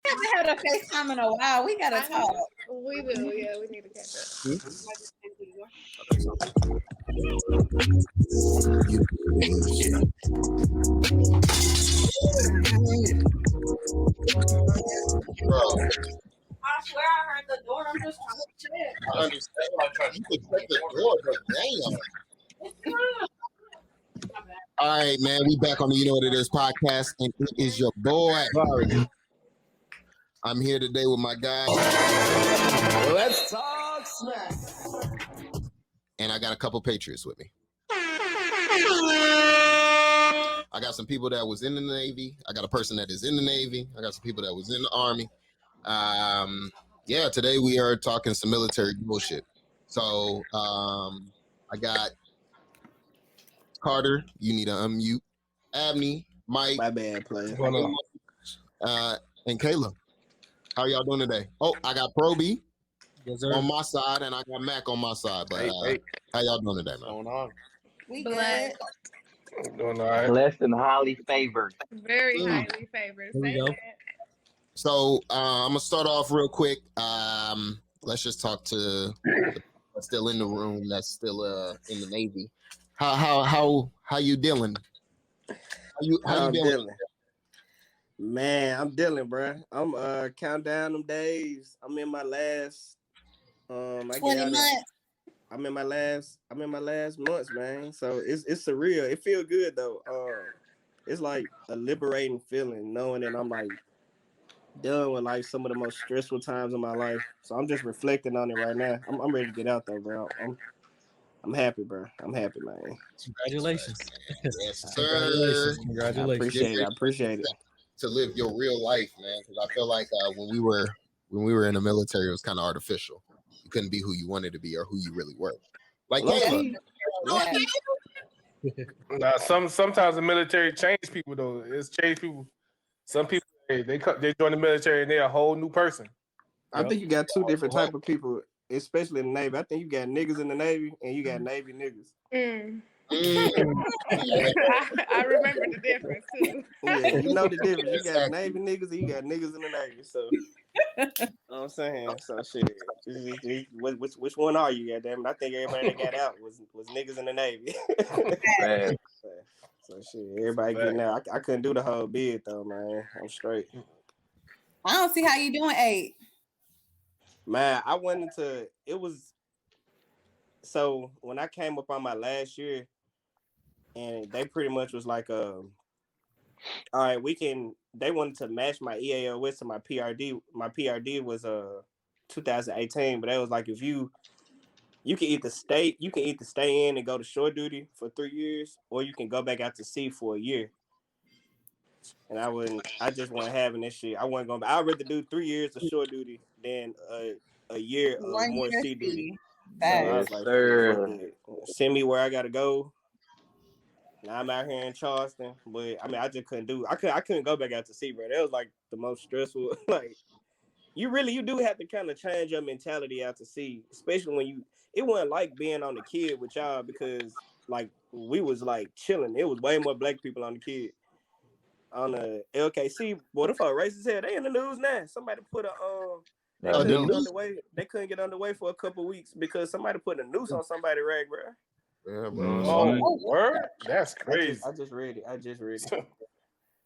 haven't had a FaceTime in a while. We gotta talk. We do, yeah. We need to catch up. I swear I heard the door. I'm just trying to check. I understand. I'm trying to check the door, but damn. All right, man. We back on the You Know What It Is podcast, and it is your boy Vari. I'm here today with my guy. Let's talk smack. And I got a couple Patriots with me. I got some people that was in the Navy. I got a person that is in the Navy. I got some people that was in the Army. Yeah, today we are talking some military bullshit. So I got Carter. You need to unmute. Abney, Mike. My bad, player. And Kayla. How y'all doing today? Oh, I got Proby on my side, and I got Mac on my side. But how y'all doing today, man? What's going on? We good. Doing all right. Blessed and highly favored. Very highly favored. Say that. So I'm gonna start off real quick. Let's just talk to that's still in the room. That's still in the Navy. How you dealing? How you dealing? Man, I'm dealing, bro. I'm counting down them days. I'm in my last 20 months. I'm in my last months, man. So it's surreal. It feels good though. It's like a liberating feeling knowing that I'm like done with like some of the most stressful times of my life. So I'm just reflecting on it right now. I'm ready to get out though, bro. I'm happy, bro. I'm happy, man. Congratulations. Yes, sir. Congratulations. I appreciate it. To live your real life, man. Because I feel like when we were in the military, it was kind of artificial. You couldn't be who you wanted to be or who you really were. Like Kayla. Now, sometimes the military change people though. It's changed people. Some people they join the military and they're a whole new person. I think you got two different type of people, especially in the Navy. I think you got niggas in the Navy and you got Navy niggas. I remember the difference too. Yeah, you know the difference. You got Navy niggas and you got niggas in the Navy. So, you know what I'm saying? So, shit. Which one are you? Goddamn it. I think everybody that got out was niggas in the Navy. So, shit. Everybody getting out. I couldn't do the whole bid though, man. I'm straight. I don't see how you doing 8. Man, I went into it was. So when I came up on my last year, and they pretty much was like, all right, they wanted to match my EAOS to my PRD. My PRD was 2018, but they was like, if you can either stay in and go to shore duty for 3 years, or you can go back out to sea for a year. And I just wasn't having this shit. I wasn't going. I'd rather do 3 years of shore duty than a year of more sea duty. So I was like, send me where I gotta go. Now I'm out here in Charleston, but I mean, I just couldn't do. I couldn't go back out to sea, bro. That was like the most stressful. Like, you do have to kind of change your mentality out to sea, especially when it wasn't like being on the kid with y'all because like we was like chilling. It was way more black people on the kid. On the LKC, boy, the fuck racist hell. They in the news now. Somebody put a they couldn't get underway for a couple weeks because somebody put a noose on somebody's rag, bro. Yeah, bro. Oh, word? That's crazy. I just read it.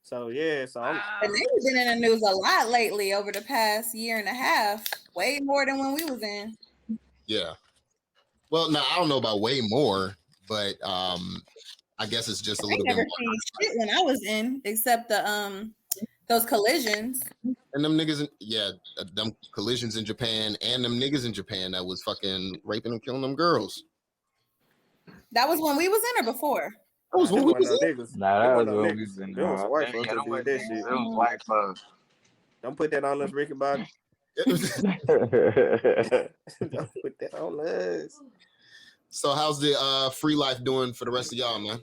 So yeah, And they've been in the news a lot lately over the past year and a half, way more than when we was in. Yeah. Well, now I don't know about way more, but I guess it's just a little bit more. Seen shit when I was in, except the those collisions. And them niggas, them collisions in Japan and them niggas in Japan that was fucking raping and killing them girls. That was when we was in or before? That was when we was in. Nah, that was when we was in. It was white folks that did that shit. It was white folks. Don't put that on us, Ricky Bobby. Don't put that on us. So how's the free life doing for the rest of y'all, man?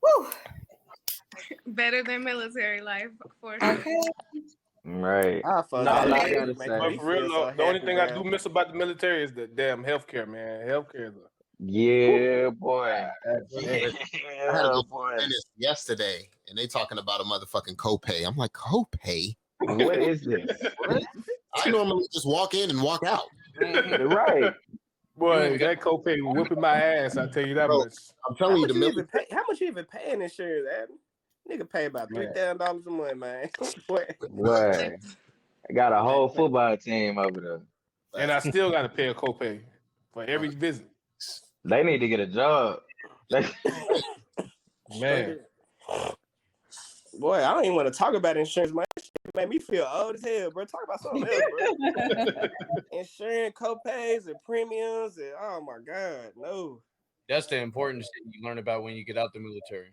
Woo. Better than military life for sure. Okay. Right. But for real, the only thing I do miss about the military is the damn healthcare, man. Healthcare. Yeah, boy. I had a yesterday, and they talking about a motherfucking copay. I'm like, copay? What is this? What? I normally just walk in and walk out. Right. Boy, that copay was whipping my ass. I tell you that Bro, much. I'm telling you, the military. How much you even pay in insurance, Abney? Nigga pay about $3,000 a month, man. Boy. Boy. I got a whole football team over there. And I still got to pay a copay for every visit. They need to get a job. Man. Boy, I don't even want to talk about insurance, man. That shit made me feel old as hell, bro. Talk about something else, bro. Insurance, copays, and premiums, and oh my God, no. That's the important shit you learn about when you get out the military.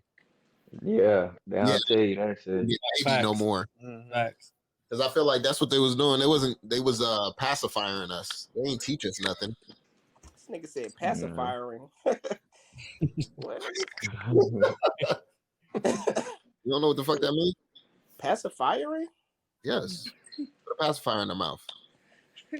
Yeah, they don't tell you that shit. Yeah, no more. Facts. Because I feel like that's what they was doing. They was pacifying us. They ain't teach us nothing. This nigga said pacifiering. What? You don't know what the fuck that means? Pacifiering? Yes. Put a pacifier in the mouth.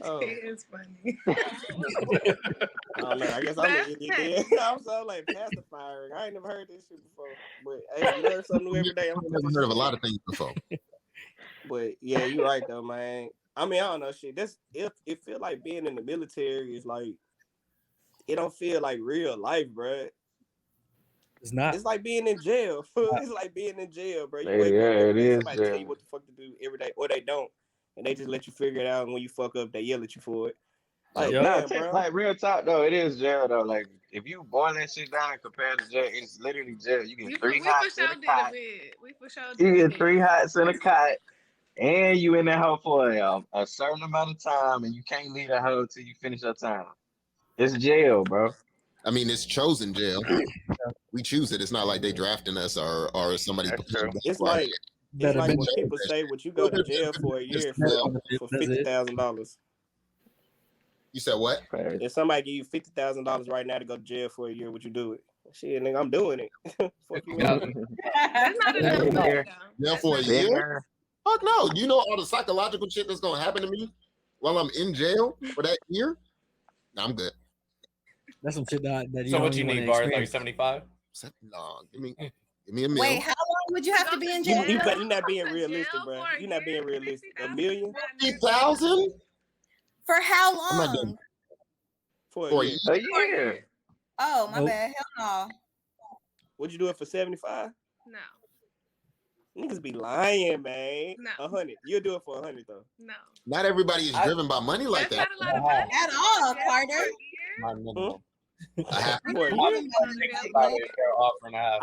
Oh. It is funny. I don't know. I guess I'm an idiot. I'm so like pacifiering. I ain't never heard this shit before. But hey, you learn something new every day. I've never heard of a lot of things before. But yeah, you're right though, man. I mean, I don't know shit. It feel like being in the military is like it don't feel like real life, bro. It's not. It's like being in jail. It's like being in jail, bro. You wake up Yeah, every it day, is somebody tell you jail. what the fuck to do every day, or they don't, and they just let you figure it out. And when you fuck up, they yell at you for it. Like, No, damn, bro. like real talk though, it is jail though. Like if you boil that shit down compared to jail, it's literally jail. You get three hots in a cot. We for sure You did get 3 hots in a cot, and you in that hole for a certain amount of time, and you can't leave that hole till you finish your time. It's jail, bro. I mean, it's chosen jail. We choose it. It's not like they drafting us or somebody. That's true. It's like when people say, "Would you go to jail for a year for $50,000?" You said what? If somebody give you $50,000 right now to go to jail for a year, would you do it? Shit, nigga, I'm doing it. Fuck you. That's not enough money, though. Yeah, for a year? Fuck no. You know all the psychological shit that's gonna happen to me while I'm in jail for that year? No, I'm good. That's some shit that you. So what you need, Vari? Like 75? No, give me a million. Wait, how long would you have to be in jail? You're not being realistic, bro. You're not being realistic. $1 million? 50,000? For how long? For a year. A year. Oh, my bad. Hell no. Would you do it for 75? No. Niggas be lying, man. No. 100. You'll do it for 100 though. No. Not everybody is driven by money like that. Not a lot of money. At all, Carter.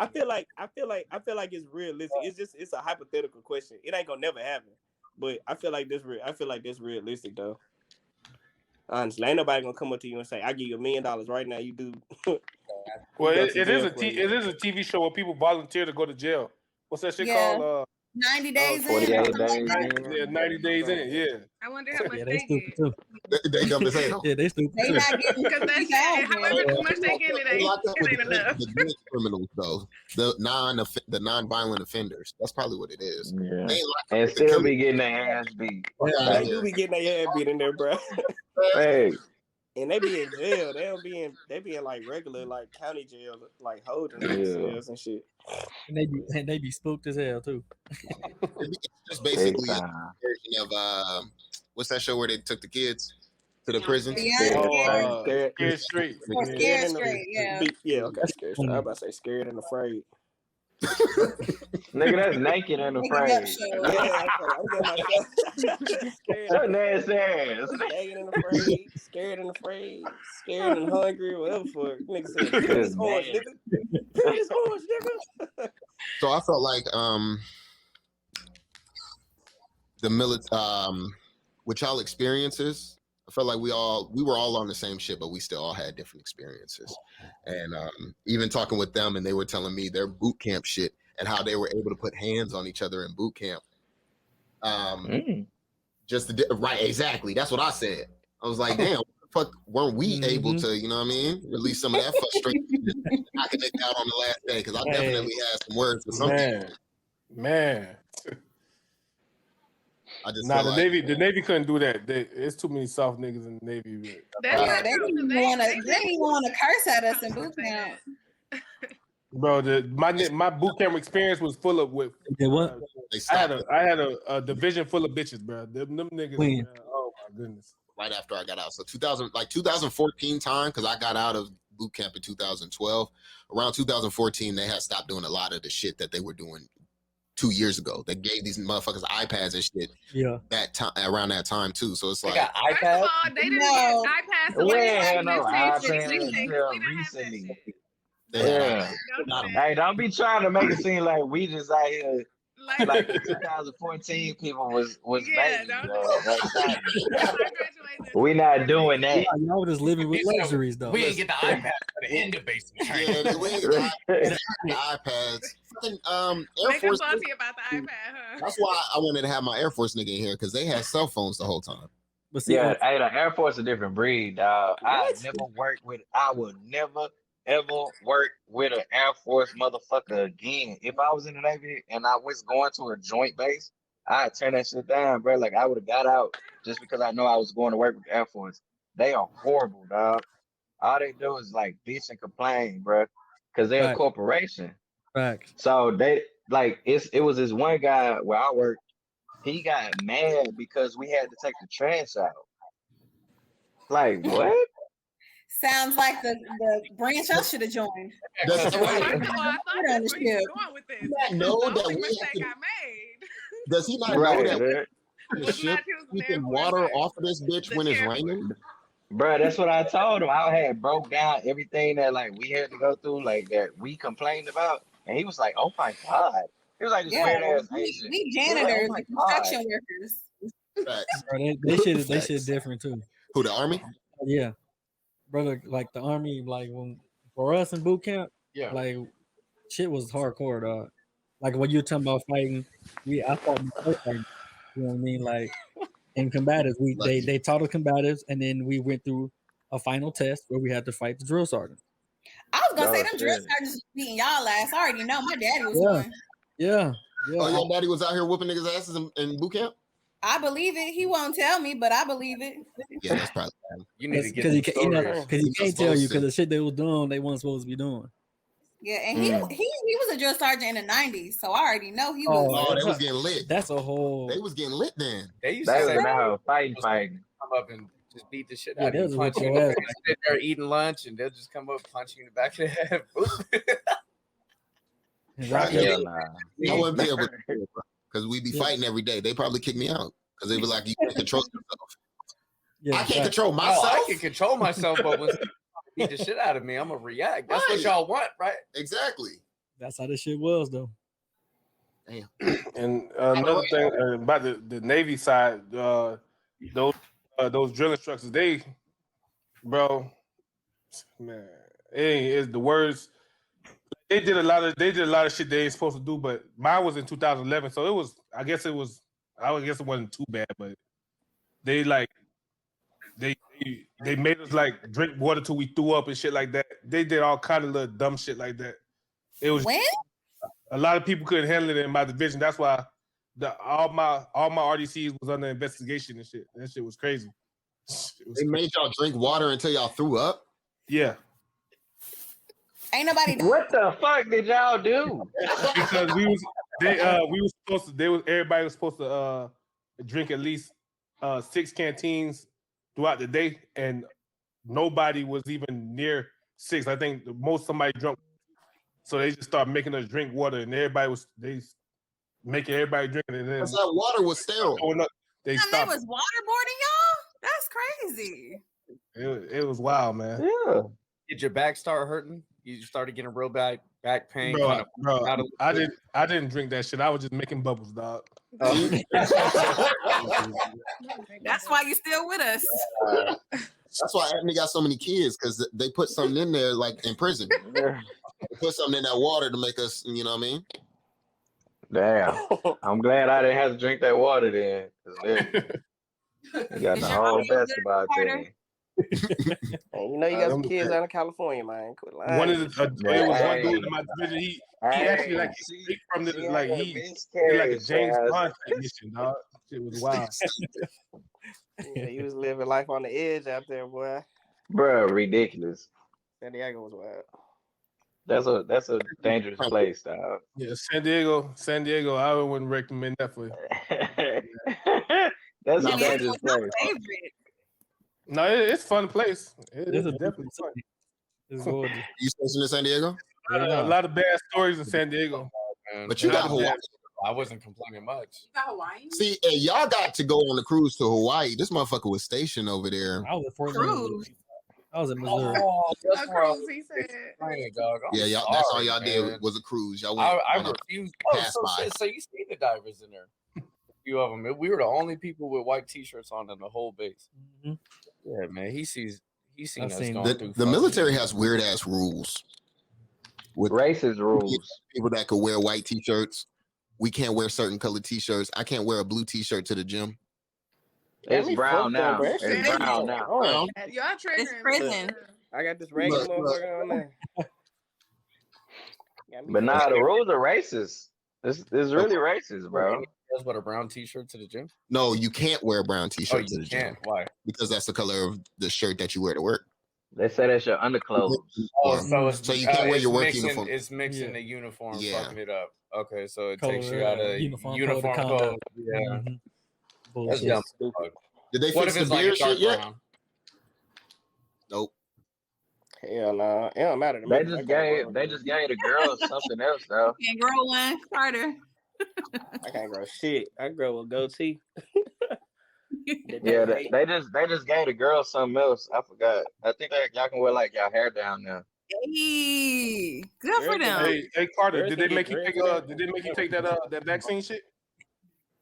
I feel like it's realistic. It's a hypothetical question. It ain't gonna never happen. But I feel like this realistic though. Honestly, ain't nobody gonna come up to you and say, "I give you $1 million right now." You do. Well, it is a TV show where people volunteer to go to jail. What's that shit called? 90 days 48 in. days. Yeah, 90 days in it. Yeah. I wonder how much Yeah, they they get. stupid too. They dumb as hell. Yeah, they stupid They too. not getting Because that's however much they get, They lock up with it ain't enough. the good criminals though, the non-violent offenders. That's probably what it is. Yeah. They ain't locked up And with the still criminals. be getting their ass beat. They do be getting their ass beat in there, bro. Hey. And they be in jail. They be in like regular like county jail, like holding cells and shit. And they be spooked as hell too. It's just basically a version of what's that show where they took the kids to the prison? Scared Straight. Scared Straight, yeah. Yeah, okay, Scared Straight. I was about to say Scared and Afraid. Nigga, that's naked and afraid. Yeah, I'm getting myself That nasty ass. naked and afraid, scared and afraid, scared and hungry, whatever fuck. Nigga said, "Feel this orange, nigga. Feel this orange, nigga." So I felt like with y'all experiences, I felt like we were all on the same shit, but we still all had different experiences. And even talking with them, and they were telling me their boot camp shit and how they were able to put hands on each other in boot camp. Right, exactly. That's what I said. I was like, damn, what the fuck weren't we able to, you know what I mean, release some of that frustration, knocking it out on the last day? Because I definitely had some words for some people. Man. I just the Navy couldn't do that. It's too many soft niggas in the Navy. They didn't want to curse at us in boot camp. Bro, my boot camp experience was full of with. What? I had a division full of bitches, bro. Them niggas. When? Oh my goodness. Right after I got out, so 2014 time, because I got out of boot camp in 2012. Around 2014, they had stopped doing a lot of the shit that they were doing 2 years ago. They gave these motherfuckers iPads and shit. Yeah. That time around that time too. So it's They like got First of iPads. all, they didn't No. get iPads. We until ain't had no 2015, iPads 16. We until didn't have that recently. shit. they had Yeah. Don't do Hey, that. don't be trying to make it seem like we just out here Like, like the 2014 people was yeah, babies, don't do dog. that. Like, stop it. I graduated in We not doing 2014. that. Y'all was living with luxuries though. We didn't get the iPad for the end of basic training. yeah, we ain't got the iPads. Fucking, Air Make Force. us salty about the iPad, huh? That's why I wanted to have my Air Force nigga in here because they had cell phones the whole time. But see, Yeah, hey, the Air Force is a different breed, dog. I would never ever work with an Air Force motherfucker again. If I was in the Navy and I was going to a joint base, I'd turn that shit down, bro. Like I would have got out just because I know I was going to work with the Air Force. They are horrible, dog. All they do is like bitch and complain, bro, because they're a Right. corporation. facts. So they like it was this one guy where I worked. He got mad because we had to take the trash out. Like what? Sounds like the branch I should have joined. Does First of all, I Right. thought that's where he was going with this. not know The that only we mistake have to- I made Does he not know Right, that right. the was ship not choosing the keeping Air Force. water Right. off of this bitch The when it's Air raining? Bro, that's what I told him. I had broke down everything that like we had to go through, like that we complained about, and he was like, "Oh my god!" He was like this Yeah, weird ass we Asian. we He was like, janitors "Oh my and god!" construction workers. Facts. Bro, they shit different too. Who, the Army? Yeah, brother, like the army, like when for us in boot camp, Yeah. like shit was hardcore, dog. Like when you're talking about fighting, I fought my first fight. You know what I mean? Like in combatives, they taught us combatives, and then we went through a final test where we had to fight the drill sergeant. I was gonna say Oh them drill shit! sergeants was beating y'all ass. I already know my daddy was Yeah. one. Yeah, Oh, yeah. your daddy was out here whooping niggas' asses in boot camp? I believe it. He won't tell me, but I believe it. Yeah, that's probably. You need to get Because the he, you know, stories. because he He's can't tell supposed you because to. the shit they was doing, they weren't supposed to be doing. Yeah, and he was a drill sergeant in the 90s, so I already know he was. Oh, they was getting lit. That's a whole. They was getting lit then. They used They to was say in that hoe fighting. come up and just beat the shit Yeah, out they of was you. Punch whip you. your ass. Sit there eating lunch, and they'll just come up, punch you in the back of the head. Rock Yeah. Hell nah. I wouldn't be able to because we'd be fighting every day. They probably kick me out because they be like, you can't control yourself. Yeah, I can't facts. control myself. I can control myself, but when somebody beat the shit out of me, I'm gonna react. That's what Right. y'all want, right? Exactly. That's how this shit was, though. Damn. And another thing about the Navy side, those drill instructors, bro, man, it's the words. They did a lot of shit they ain't supposed to do, but mine was in 2011, so it was. I guess it wasn't too bad, but they made us like drink water till we threw up and shit like that. They did all kind of little dumb shit like that. It was When? a lot of people couldn't handle it in my division. That's why all my RDCs was under investigation and shit. That shit was crazy. They made y'all drink water until y'all threw up. Yeah, Ain't nobody. What the fuck did y'all do? because everybody was supposed to drink at least 6 canteens throughout the day, and nobody was even near 6. I think the most somebody drunk. So they just started making us drink water, and they making everybody drink it. And then Because that water was sterile. They They stopped. was waterboarding y'all? That's crazy. It was wild, man. Yeah. Did your back start hurting? You started getting real back pain. Bro, out of I didn't drink that shit. I was just making bubbles, dog. That's why you still with us. That's why Abney got so many kids because they put something in there like in prison. They put something in that water to make us, you know what I mean? Damn. I'm glad I didn't have to drink that water then. 'Cause you got Is the your whole audio good, basketball Carter? team. And you know you got some kids out in California, man. Quit lying. One of the there was one dude Hey. in my division. He actually like see, escaped from the see like how he the did like a miscarriage James has- Bond type mission, dog. Shit was wild. Yeah, you was living life on the edge out there, boy. Bruh, ridiculous. San Diego was wild. That's a dangerous place, dog. Yeah, San Diego. I wouldn't recommend that for you. That's San a Diego dangerous is my place. favorite. No, it's a fun place. It's It's a definitely beautiful fun. city. It's gorgeous. You stationed in San Diego? A lot of bad stories in San Diego. Man. But you got Hawaii. I wasn't complaining much. You got Hawaii? See, hey, y'all got to go on the cruise to Hawaii. This motherfucker was stationed over there. I was at Fort Cruise. I was in Missouri. Oh, that's A where I cruise, was he said. complaining, dog. I'm Yeah, y'all. That's all sorry, y'all man. did was a cruise. Y'all went. I on a refused. pass by. So you see the divers in there. A few of them. We were the only people with white t-shirts on in the whole base. Mm-hmm. Yeah, man. He's seen I've us seen going The, through. the military has weird ass rules. With Racist rules. people that could wear white t-shirts, we can't wear certain colored t-shirts. I can't wear a blue t-shirt to the gym. It's brown now. bro. It's Shit. brown now. Brown. Y'all triggering It's me. prison. I got this regular Look. motherfucker on there. Got me But nah, fucked the up. rules are racist. It's really racist, bro. Does what a brown t-shirt to the gym? No, you can't wear a brown Oh, t-shirt to you the gym can't. Why? because that's the color of the shirt that you wear to work. They say that's your underclothes. Oh, so you can't wear it's your work mixing, uniform. It's mixing Yeah. the uniform, Yeah. fucking it up. Okay, so it Color, takes you out of uniform uniform code of code. conduct. Yeah, Mhm. that's Bullshit. dumb. Stupid. Did they What fix if the it's like beard a dark shit yet? brown? Nope. Hell no. It don't matter to me. They I just can't grow gave the girls something else though. Can't grow one, Carter. I can't grow shit. I grow a goatee. Yeah, they just gave the girls something else. I forgot. I think y'all can wear like y'all hair down now. Hey, good for them. Hey Carter, Girls did can they get make you dreads take in that. did they make you take that vaccine shit?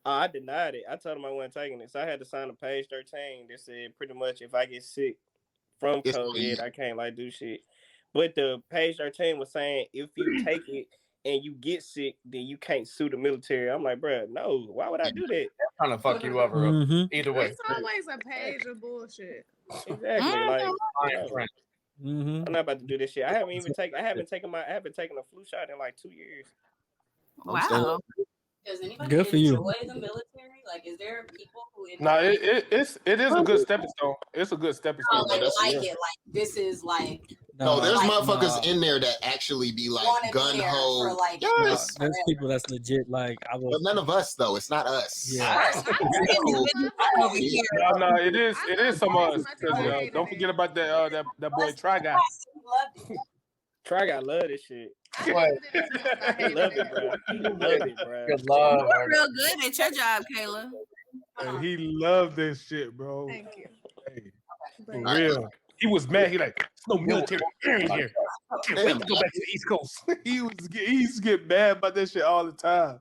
I denied it. I told them I wasn't taking it. So I had to sign a page 13 that said pretty much if I get sick from It's COVID, I can't like do shit. But the page 13 was saying if you take it and you get sick, then you can't sue the military. I'm like, bro, no, why would I do that? Trying to fuck you over. Mhm. Either way. It's always a page of bullshit. Exactly. Like, Fine no, print. Mhm. I'm not about to do this shit. I haven't taken a flu shot in like 2 years. Wow. Does anybody Good for you. enjoy the military? Like, is there people who enjoy No, it is a good stepping stone. It's a good stepping Oh, stone. like it? Like, this is like No, there's like, motherfuckers in there that actually be like wanna be gun there ho. for, like, Yes, There's people that's legit. Like I but was. none of us though. It's not us. Yeah. Over here. No, it is some of us. I 'Cause, hated don't it. forget about that boy Try Guy. loved it. Try got love this shit. I hated it as much as I He hated loved it. it, bro. He loved it, bro. Good love. You're real good at your job, Kayla. And he loved this shit, bro. Thank you. Hey, But for real. He was mad. He like, there's no military in here. Can't wait to go back to the East Coast. he used to get mad about that shit all the time.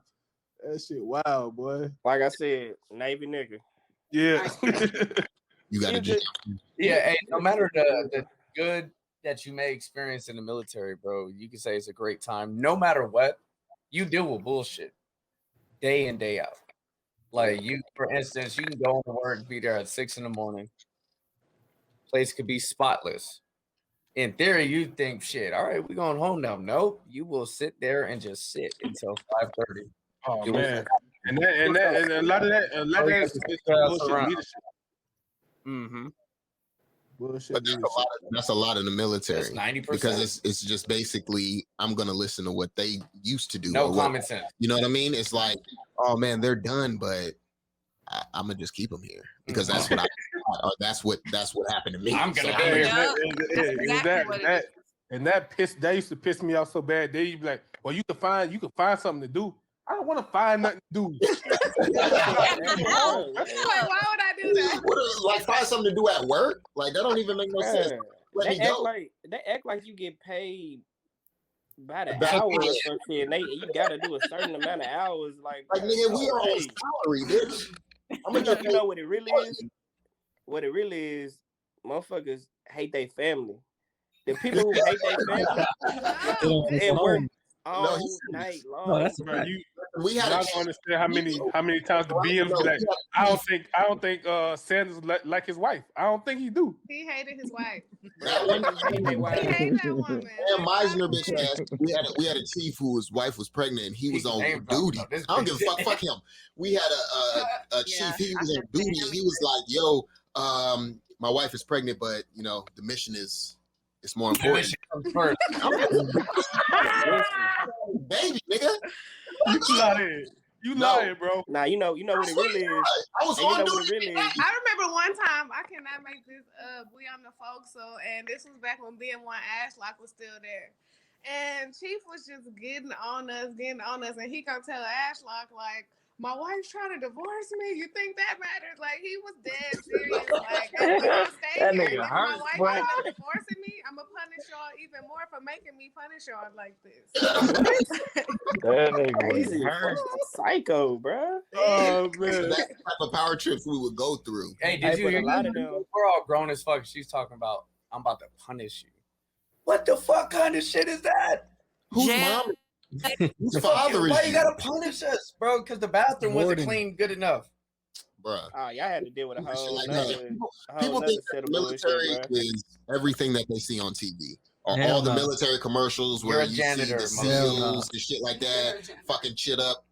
That shit wild, boy. Like I said, Navy nigga. Yeah. You got to just Yeah, hey, no matter the good that you may experience in the military, bro, you can say it's a great time. No matter what, you deal with bullshit day in, day out. Like you, for instance, you can go to work, be there at 6 a.m. Place could be spotless. In theory, you think, shit, all right, we're going home now. Nope, you will sit there and just sit until 5:30. Oh man. And a lot of that is bullshit leadership. Mm-hmm. Bullshit But leadership. that's a lot in the military. That's 90%. Because it's just basically I'm gonna listen to what they used to do. No or what- common sense. You know what I mean? It's like, oh man, they're done, but I'm gonna just keep them here because that's what that's what happened to me. I'm gonna So be I'm here. That used to piss me off so bad. They be like, well, you can find something to do. I don't want to find nothing to do. Wait, why would I do that? Like find something to do at work? Like that don't even make no sense. Man, Let me go. they act like you get paid by the Back hour or then. some shit. You gotta do a certain amount of hours. Like Nigga, we are on salary, bitch. I'm gonna get you know what it really is? What it really is, motherfuckers hate their family. The people who hate their family and work all night long. No, that's Bro, we had I don't understand how many times the BMs be like, I don't think Sanders like his wife. I don't think he do. He hated his wife. Hate their He wife. hated that woman. And Meisner bitch ass. We had a chief whose wife was pregnant and he was on duty. I don't give a fuck. Fuck him. We had a chief. He was on duty. He was like, "Yo, my wife is pregnant, but you know the mission is It's more important. First. Baby, nigga. You lying. You lying, bro. Nah, you know what it really is. I was And on you know doing what it really is. I remember one time, I cannot make this up. We on the forecastle, and this was back when BM1 Ashlock was still there. And Chief was just getting on us, and he gonna tell Ashlock, like, my wife's trying to divorce me. You think that matters? Like, he was dead serious. Like, if we gonna stay That here, nigga if my hurt, wife boy. ends up divorcing me, I'm gonna punish y'all even more for making me punish y'all like this. That nigga was Crazy. hurt. Psycho, bro. Oh man. That's the type of power trips we would go through. Hey, did you but hear a lot of them? We're all grown as fuck. She's talking about, I'm about to punish you. What the fuck kind of shit is that? Whose Jail. mom? Whose father is Why you gotta punish us, bro? Because the bathroom wasn't Warden. clean good enough. Bruh. Oh, y'all had to deal with a Shit whole like nother, that. a whole People nother think set that of the bullshit, military bro. is everything that they see on TV. Or Hell all the no. military commercials You're where a you janitor, see the Hell SEALs no. and shit like that, fucking shit up.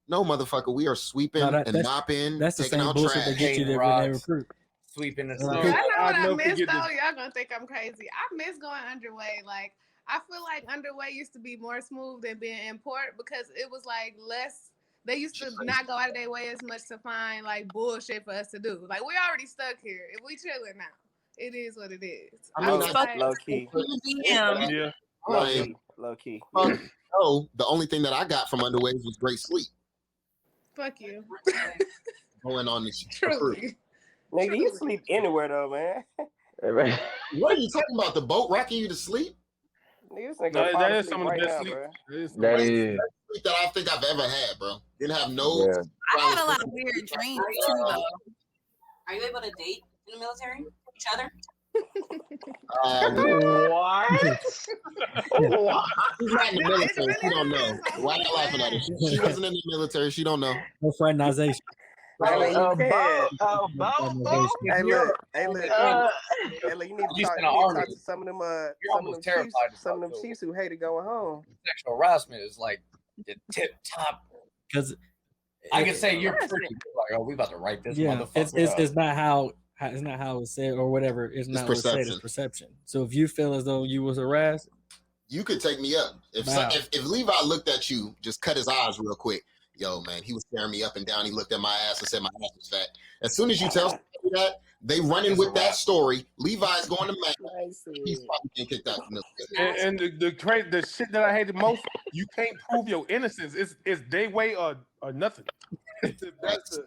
No, motherfucker, we are sweeping No, and mopping, That's the taking same out bullshit trash. they get you Hating there when they rocks. recruit. Sweeping the Y'all snow. Y'all know what I'll I never miss forget though? this. Y'all gonna think I'm crazy. I miss going underway. Like, I feel like underway used to be more smooth than being in port because it was like less. They used to not go out of their way as much to find like bullshit for us to do. Like, we already stuck here. If we chilling now, it is what it is. I mean, feel I- like, Low key. Yeah. Low Like, key. Low key. no, the only thing that I got from underways was great sleep. fuck you. Going on the Truly. Nigga, you sleep anywhere though, man. What are you talking about? The boat rocking you to sleep? Nigga, this nigga No, fall that is asleep some of the right best now, sleep. bro. That is. Sleep that I think I've ever had, bro. Didn't have no. Yeah. I had a lot of weird dreams too, though. Are you able to date in the military? Each other? What? What? She's not in the military. She don't know. depends on Why who you you laughing at her? ask. She wasn't in the military. She don't know. No fraternization. Hey, look, you can. Hey, look. Hey, look. Hey, look. You need to He's talk. in You the need to army. talk to some of them. You're Some of almost them chiefs. terrified to Some of talk them to chiefs who hated going home. Sexual harassment is like the tip top. Because I could say you're pretty. Like, oh, we about to write this yeah, motherfucker up. it's not how it's said or whatever. It's not what's said. perception. It's perception. So if you feel as though you was harassed, You could take me up. Wow. If Levi looked at you, just cut his eyes real quick. Yo, man, he was staring me up and down. He looked at my ass and said my ass was fat. As soon as you tell somebody that, they running with that story. Levi's going to man. He's probably getting kicked out. And the shit that I hate the most, you can't prove your innocence. It's they way or nothing. That's the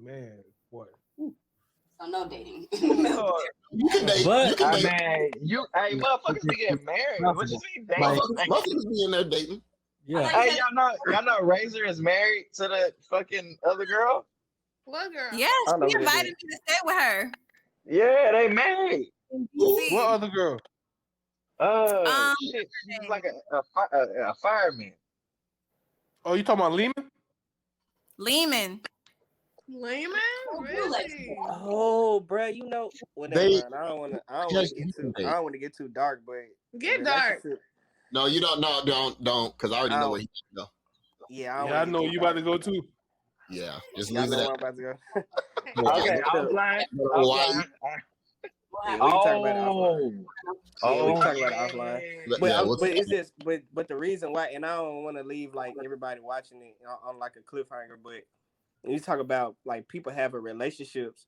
man, boy. So no dating. You can date. But- you can date. Hey, motherfuckers be getting married. What you mean dating? Motherfuckers be in there dating. yeah, Hey, y'all know Razor is married to the fucking other girl? What girl? Yes, I know she who that invited me to stay with her. Yeah, they married. in DC. What other girl? Shit, she's like a fireman. Oh, you talking about Lehman? Lehman. Lehman? Really? Oh, bro, you know. Well, never They- mind. I don't want Yes, to you get too. can I don't want to get too dark, but Get dark. No, you don't. No, don't, because I already know where he's going to go. Yeah, Yeah, I know you about to go too. Yeah, just Y'all leave know it where at. I'm about to go. Okay, offline. Hawaii. Yeah, we can talk about it offline. Oh, Yeah, we can talk about it offline. But, Yeah, but it's just, but the reason why, and I don't want to leave like everybody watching it on like a cliffhanger. But when you talk about like people having relationships,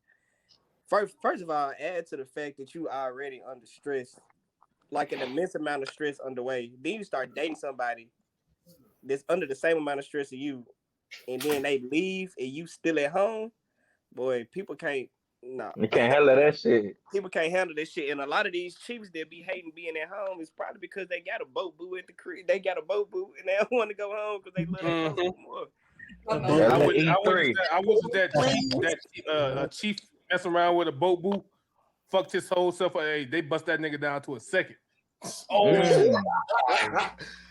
first of all, add to the fact that you already under stress, like an immense amount of stress underway. Then you start dating somebody that's under the same amount of stress as you, and then they leave and you still at home. Boy, people can't. No, you can't handle that shit. people can't handle this shit, and a lot of these chiefs that be hating being at home is probably because they got a boat boo at the crib. They got a boat boo, and they don't want to go home because they love their folks more. I was that chief messing around with a boat boo, fucked his whole self. Hey, they bust that nigga down to a second. Oh,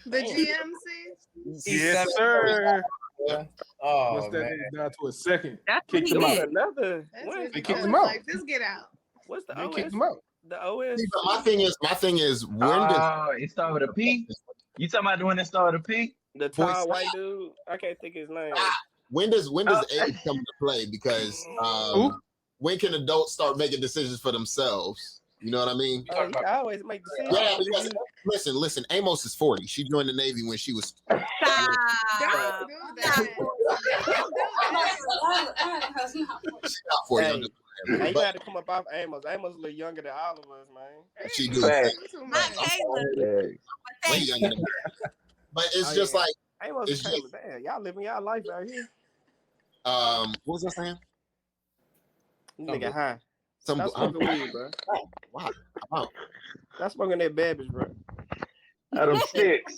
The GMC? Yes, sir. oh Bust that man. nigga down to a second. That's Kicked what him he out. did. Another. That's What? what They you kicked do. him out. Like, just get out. What's the They OS? kicked him out. The OS. See, but my thing is, when does It start with a P. You talking about the one that start with a P? The tall white dude. I can't think his name. when does age come into play? Because when can adults start making decisions for themselves? You know what I mean? Oh, you can always make decisions. Yeah, because listen. Amos is 40. She joined the Navy when she was. Don't do that. She's not 40. I'm just Hey, playing. you got to come up off Amos. Amos a little younger than all of us, man. She do. Not Kayla. Way younger than her. But it's just like Amos it's Kayla, just. damn, y'all living y'all life out here. What was I saying? Nigga high. Some Stop smoking weed, bro. Wow. Stop smoking that babish, bro. Adam sticks.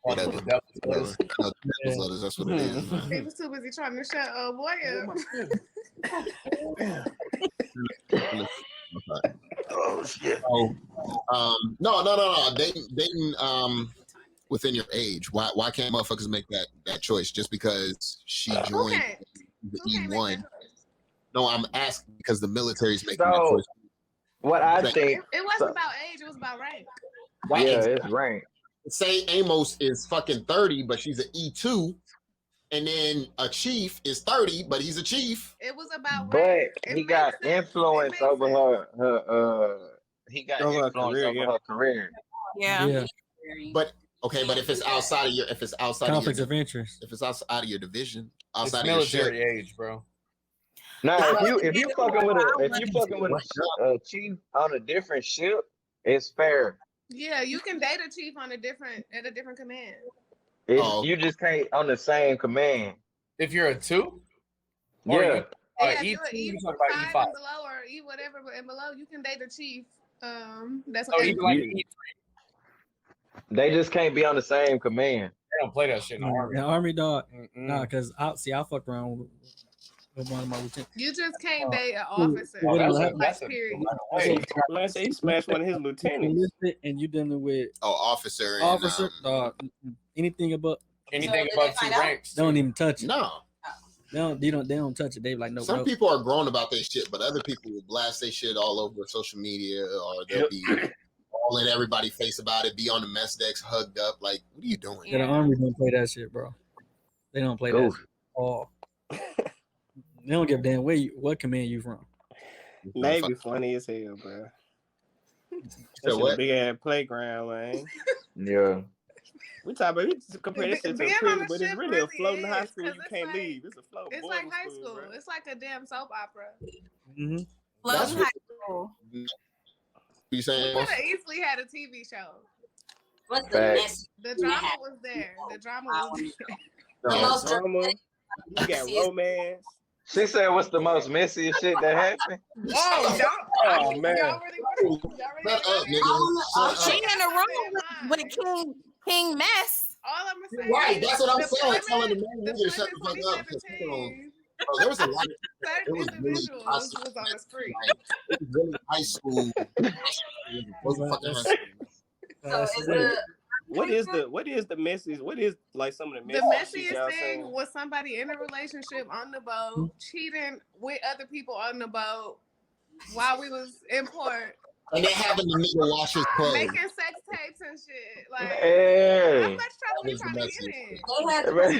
Whatever. No, devil's letters. That's what it is. He was too busy trying to shut boy up. Oh shit. No. Dating within your age. Why can't motherfuckers make that choice just because she joined the E1? No, I'm asking because the military's making that choice. What I think it wasn't about age, it was about rank. Yeah, it's rank. Say Amos is fucking 30, but she's an E2, and then a chief is 30, but he's a chief. It was about rank. But he got influence over her. He got influence over her career. Yeah. But okay, but if it's outside of your, conflicts of interest, if it's outside of your division, outside it's of military your age, bro. Now, if you fucking with a chief on a different ship, it's fair. Yeah, you can date a chief at a different command. You just can't on the same command. If you're a 2? Yeah. If you're E5 and below or E whatever and below, you can date a chief. That's even like an E3. They just can't be on the same command. They don't play that shit in the army. The army dog. Nah, because I fucked around with one of my lieutenants. You just can't date an officer. That's period. Let's say he smashed one of his lieutenants. And you dealing with officer. Anything above 2 ranks. Don't even touch it. No. They don't touch it. They like no. Some people are grown about their shit, but other people will blast their shit all over social media, or they'll be all in everybody's face about it. Be on the mess decks, hugged up. Like, what are you doing? Yeah, the army don't play that shit, bro. They don't play that shit at all. They don't give a damn what command you from. Navy funny as hell, bro. That's a big ass playground, man. Yeah. We talk about compare this shit to a prison, but it's really a floating high school you can't leave. It's a floating. It's like high school. Bro. It's like a damn soap opera. Mm-hmm. Floating high school. You saying? We could have easily had a TV show. What's the mess? The drama was there. The drama was there. The most drama. You got romance. She said, "What's the most messiest shit that happened?" Oh man! She in the room with King Mess. All I'm saying. Right, that's what I'm saying. Telling the man to shut the fuck up. There was a lot. It was really high school. Was on the street. It was really high school. It wasn't fucking high school. What is the message? What is like some of the messages? The messiest thing saying? Was somebody in a relationship on the boat, cheating with other people on the boat while we was in port. And they having the nigga wash his clothes. Making sex tapes and shit. Like, how much trouble you trying to get in? And then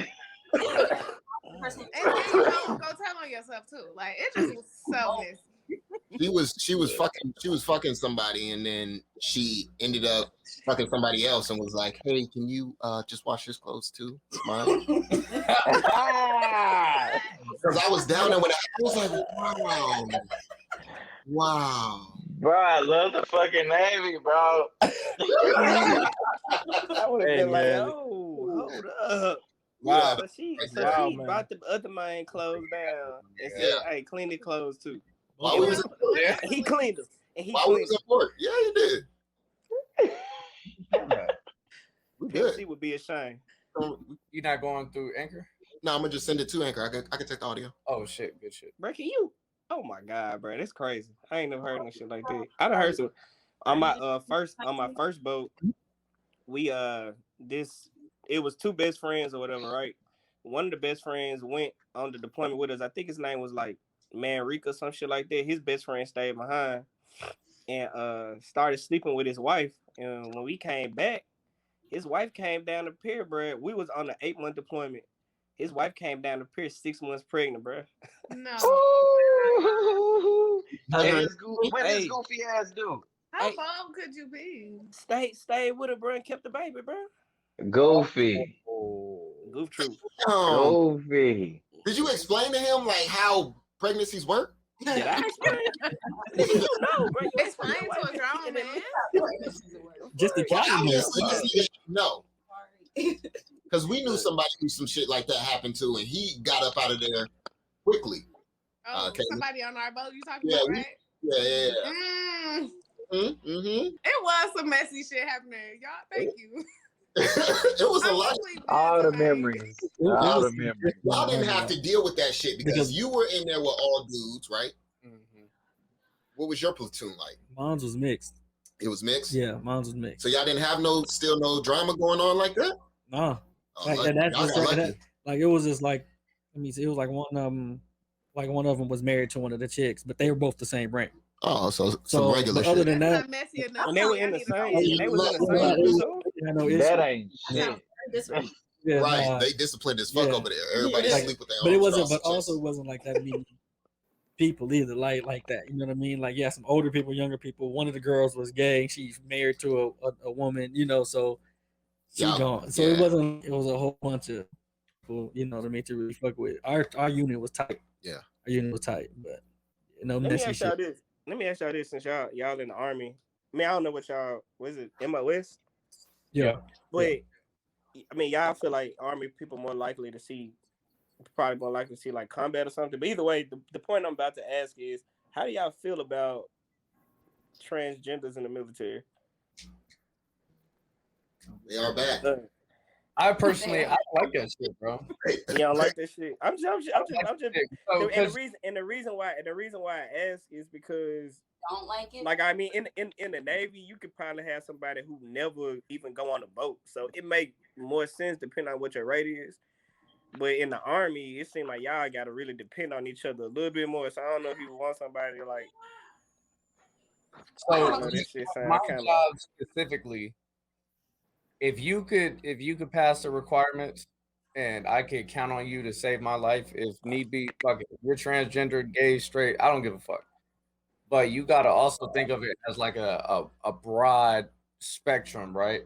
you go tell on yourself too. Like, it just was so messy. She was fucking somebody, and then she ended up fucking somebody else and was like, "Hey, can you just wash his clothes too? Mine." Because I was down there when I was like, wow. Bro, I love the fucking Navy, bro. I would have been like, oh, hold up. Wow. So she brought the other man clothes down and said, hey, clean the clothes too. He cleaned them. And he cleaned them. Yeah, he did. We good. She would be ashamed. You're not going through Anchor? No, I'm gonna just send it to Anchor. I can take the audio. Oh shit, good shit. Bro, can you? Oh my god, bro, that's crazy. I ain't never heard no shit like that. I done heard some on my first boat. We it was 2 best friends or whatever, right? One of the best friends went on the deployment with us. I think his name was like Manrique or some shit like that. His best friend stayed behind and started sleeping with his wife. And when we came back, his wife came down the pier, bro. We was on the 8-month deployment. His wife came down the pier 6 months pregnant, bro. No. What this goofy ass do? How bold could you be? Stay with her, bro, and kept the baby, bro. Goofy. Goof troop. Goofy. Did you explain to him like how pregnancies work? Did I explain? You know, bro. You Explain to a grown man. Just the obviously no. Because we knew somebody who some shit like that happened to, and he got up out of there quickly. Oh, somebody on our boat you talking Yeah, about, right? Yeah. It was some messy shit happening, y'all. Thank you. It was a lot. All the memories. All the memories. Y'all didn't have to deal with that shit because you were in there with all dudes, right? What was your platoon like? Mine was mixed. It was mixed? Yeah, mine was mixed. So y'all didn't have no drama going on like that? No. Oh, Like it was just like, I mean, it was like one of them was married to one of the chicks, but they were both the same rank. Oh, so some regular shit. Other than that, when they were in the same, that ain't shit. Yeah, right, they disciplined as fuck over there. Everybody sleep with their but own. It wasn't. But also, it wasn't like that many people either. Like that. You know what I mean? Like, yeah, some older people, younger people. One of the girls was gay. She's married to a woman. You know, so she gone. So it wasn't. It was a whole bunch of people. You know what I mean? To really fuck with. Our unit was tight. Yeah, our unit was tight. But let me ask y'all this. Let me ask y'all this, since y'all in the army. I mean, I don't know what y'all was it MOS? Yeah, but I mean, y'all feel like army people probably more likely to see like combat or something. But either way, the point I'm about to ask is, how do y'all feel about transgenders in the military? They are back. I personally, I like that shit, bro. You don't like that shit? I'm just. And the reason why I ask is because don't like it. Like, I mean, in the Navy, you could probably have somebody who never even go on a boat, so it make more sense depending on what your rate is. But in the Army, it seems like y'all got to really depend on each other a little bit more. So I don't know if you want somebody like. So my job specifically, if you could pass the requirements, and I could count on you to save my life if need be. Fuck it. If you're transgender, gay, straight, I don't give a fuck. But you got to also think of it as like a broad spectrum, right?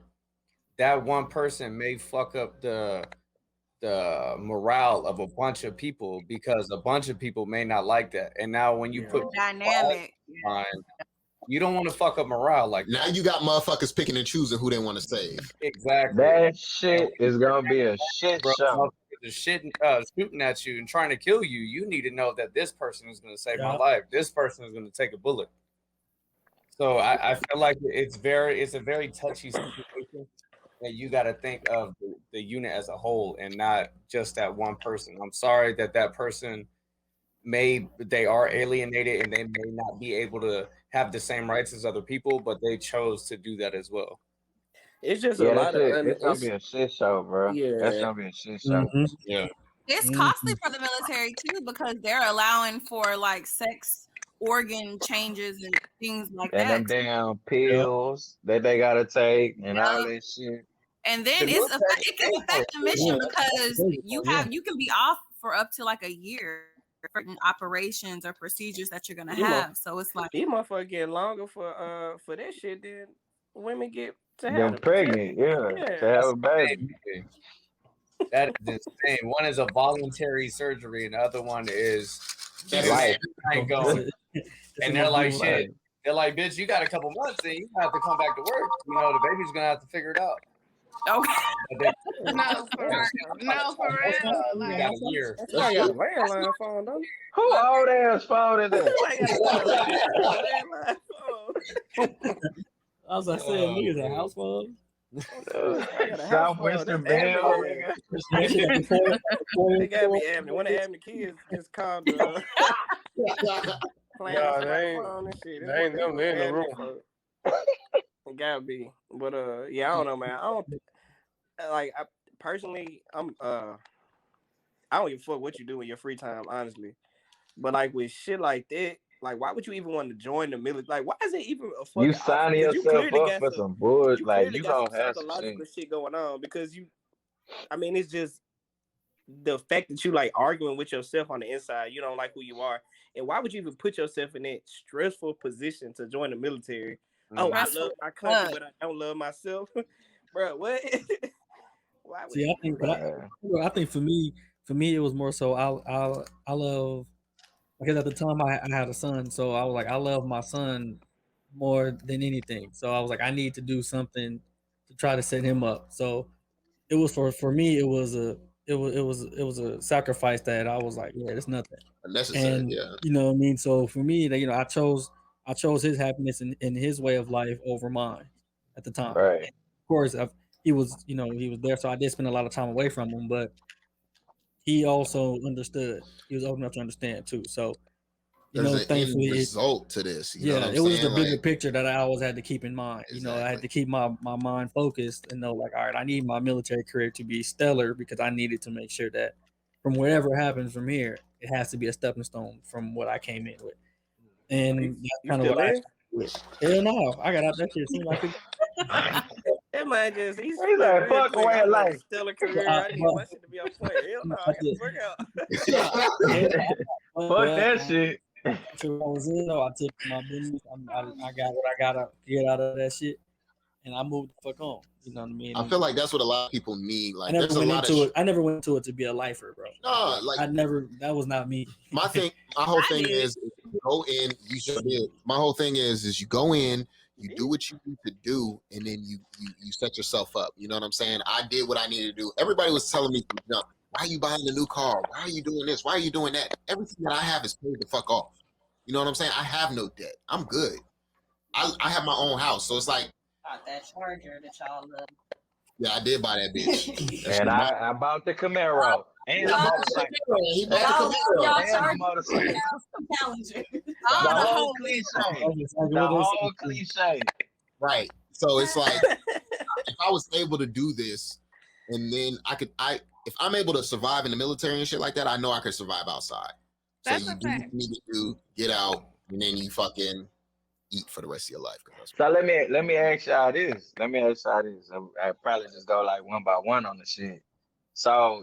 That one person may fuck up the morale of a bunch of people because a bunch of people may not like that. And now when you put dynamic, you don't want to fuck up morale like now that. You got motherfuckers picking and choosing who they want to save. Exactly. That shit is gonna be a shit show. The shit shooting at you and trying to kill you, you need to know that this person is going to save my life. This person is going to take a bullet. So I feel like it's a very touchy situation, and you got to think of the unit as a whole and not just that one person. I'm sorry that person they are alienated and they may not be able to have the same rights as other people, but they chose to do that as well. It's just a lot of it's gonna be a shit show, bro. Yeah, that's gonna be a shit show. Yeah, it's costly for the military too because they're allowing for like sex organ changes and things like and that. And them damn pills that they gotta take and all that shit. And then it can affect the mission because you can be off for up to like a year for certain operations or procedures that you're gonna have. So it's like these motherfuckers get longer for that shit than women get to have them pregnant, to have a baby. That is insane. One is a voluntary surgery, and the other one is life. Going. And they're like, shit. They're like, bitch, you got a couple months, then you have to come back to work. You know, the baby's gonna have to figure it out. Okay. No, for real. Like, got a year. That's why I got a landline phone, don't you? Who old ass phone is that? I was like, saying, niggas a house phone. Southwestern Bell. They got me Abney. One of Abney kids just called the they ain't them. They in the room. It gotta be, but yeah, I don't know, man. I don't like. Personally, I don't even fuck what you do in your free time, honestly. But like with shit like that, like why would you even want to join the military? Like, why is it even a fucking? You signing yourself up for some bullshit. Like you gonna have some psychological shit going on because you. I mean, it's just the fact that you like arguing with yourself on the inside. You don't like who you are, And why would you even put yourself in that stressful position to join the military? Oh, I love my country, but I don't love myself. Bro, what? Why would See, I think for me, it was more so I love, because at the time I had a son, so I was like, I love my son more than anything. So I was like, I need to do something to try to set him up. So it was for me, it was a sacrifice that I was like, yeah, it's nothing. Unnecessary, And yeah. you know what I mean? So for me, that, you know, I chose his happiness and his way of life over mine at the time. Right. And of course, he was, you know, he was there, so I did spend a lot of time away from him, but he also understood. He was old enough to understand too. So, you There's know, an end thankfully, result to this. You know yeah, what I'm it was saying? the bigger Like, picture that I always had to keep in mind. You know, I had to keep my mind focused and know, like, all right, I need my military career to be stellar because I needed to make sure that from whatever happens from here, it has to be a stepping stone from what I came in with. And that's you kind of still what I in? with. Hell no, I got out that shit as soon as I could. That man just he's He's like like, real fuck quick. away I of want a life. stellar career. I need my shit to be on point. Hell no, I get the fuck out. Fuck that shit. I was in though. I took my business. I got what I gotta get out of that shit, and I moved the fuck on. You know what I mean? I feel like that's what a lot of people need. Like, I never there's a went lot into of it. I never went into it to be a lifer, bro. no, like I never. That was not me. my whole thing is you go in. You sure did. My whole thing is you go in, you do what you need to do, and then you set yourself up. You know what I'm saying? I did what I needed to do. Everybody was telling me, no, why are you buying a new car? Why are you doing this? Why are you doing that? Everything that I have is paid the fuck off. You know what I'm saying? I have no debt. I'm good. I have my own house, so it's like Got that charger that y'all love. yeah, I did buy that bitch. And I bought the Camaro and a motorcycle. He bought the Camaro. And a motorcycle. The whole cliche. The whole cliche. Right. So it's like if I was able to do this, and then if I'm able to survive in the military and shit like that, I know I could survive outside. So That's you a do what fact. you need to do, get out, and then you fucking eat for the rest of your life. So let me ask y'all this. I probably just go like one by one on the shit. So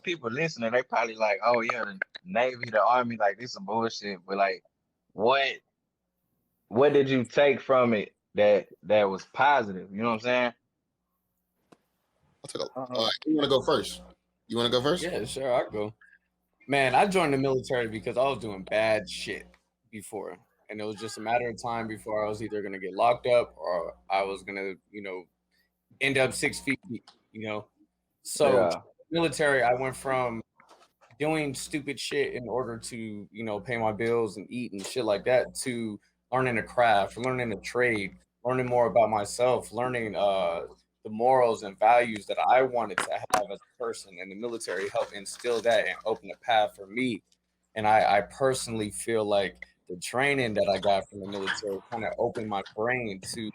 people listening, they probably like, oh yeah, the Navy, the Army, like this some bullshit. But like, what did you take from it that was positive? You know what I'm saying? You want to go first? You want to go first? Yeah, sure, I'll go. Man, I joined the military because I was doing bad shit before. And it was just a matter of time before I was either going to get locked up or I was going to, you know, end up 6 feet deep, you know? So, Yeah. military, I went from doing stupid shit in order to, you know, pay my bills and eat and shit like that to learning a craft, learning a trade, learning more about myself, learning the morals and values that I wanted to have as a person. And the military helped instill that and open a path for me. And I personally feel like the training that I got from the military kind of opened my brain to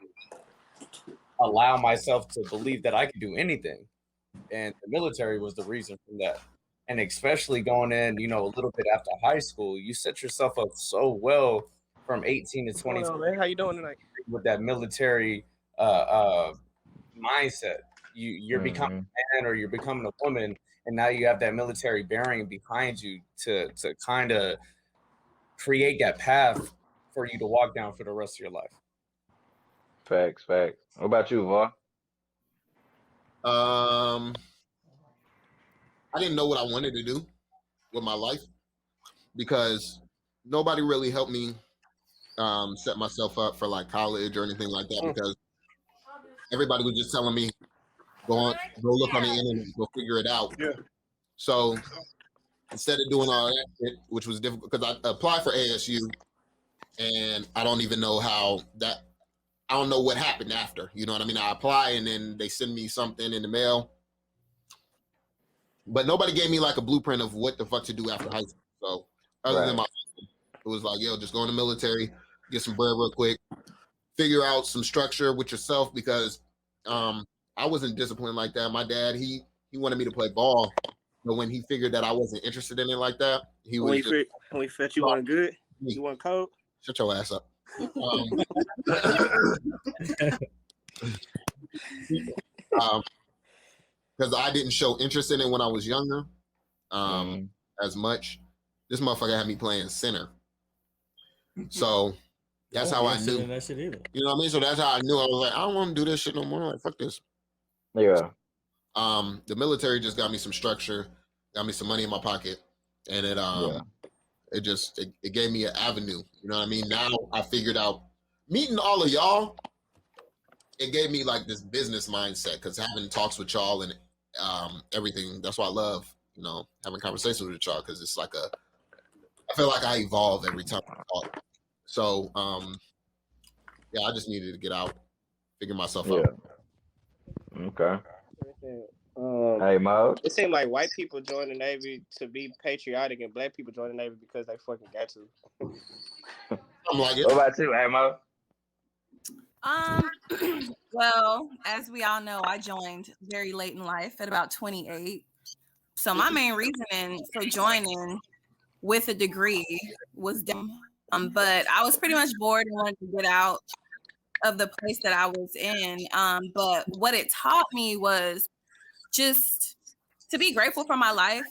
allow myself to believe that I could do anything. And the military was the reason for that. And especially going in, you know, a little bit after high school, you set yourself up so well from 18 to 20. Man, how you doing tonight? With that military mindset. You're becoming a man or you're becoming a woman, and now you have that military bearing behind you to kind of create that path for you to walk down for the rest of your life. Facts. What about you, Var? I didn't know what I wanted to do with my life because nobody really helped me set myself up for like college or anything like that because everybody was just telling me go look on the internet, go figure it out. Yeah. So instead of doing all that shit, which was difficult because I applied for ASU and I don't even know I don't know what happened after. You know what I mean? I apply and then they send me something in the mail. But nobody gave me like a blueprint of what the fuck to do after high school. So other than it was like, yo, just go in the military, get some bread real quick, figure out some structure with yourself because I wasn't disciplined like that. My dad, he wanted me to play ball, but when he figured that I wasn't interested in it like that, he was when we felt you weren't good, you weren't cold. Shut your ass up. Because I didn't show interest in it when I was younger, as much. this motherfucker had me playing center. So that's how I knew. That shit either. You know what I mean? So that's how I knew. I was like, I don't want to do this shit no more. Like, fuck this. Yeah. The military just got me some structure, got me some money in my pocket, and it gave me an avenue. You know what I mean? Now I figured out meeting all of y'all. It gave me like this business mindset because having talks with y'all and everything. That's why I love, having conversations with y'all because it's like I feel like I evolve every time I talk. So I just needed to get out, figure myself out. Okay. Hey, Mo. It seemed like white people join the Navy to be patriotic, and black people join the Navy because they fucking got to. I'm like it. What about you, hey, Mo? Well, as we all know, I joined very late in life at about 28. So my main reasoning for joining with a degree was dumb. But I was pretty much bored and wanted to get out of the place that I was in. But what it taught me was just to be grateful for my life.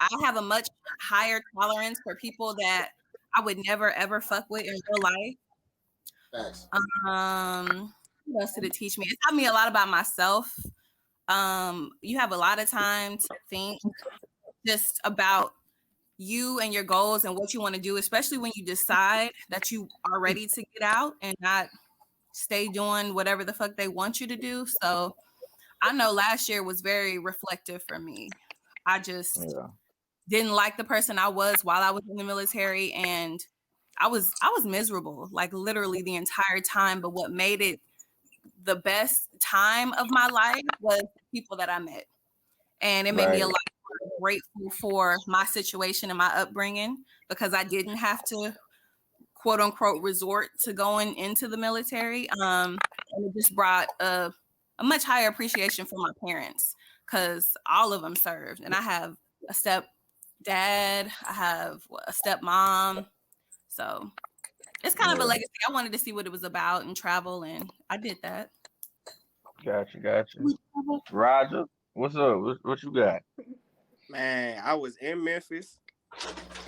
I have a much higher tolerance for people that I would never ever fuck with in real life. Thanks. What else did it teach me? It taught me a lot about myself. You have a lot of time to think just about you and your goals and what you want to do, especially when you decide that you are ready to get out and not stay doing whatever the fuck they want you to do. So I know last year was very reflective for me. I just didn't like the person I was while I was in the military, and I was miserable, like literally the entire time. But what made it the best time of my life was the people that I met. And it made me a lot more grateful for my situation and my upbringing because I didn't have to, quote unquote, resort to going into the military. And it just brought a much higher appreciation for my parents because all of them served. And I have a stepdad, I have a stepmom. So it's kind of a legacy. I wanted to see what it was about and travel, and I did that. Gotcha. Roger, what's up? What you got? Man, I was in Memphis,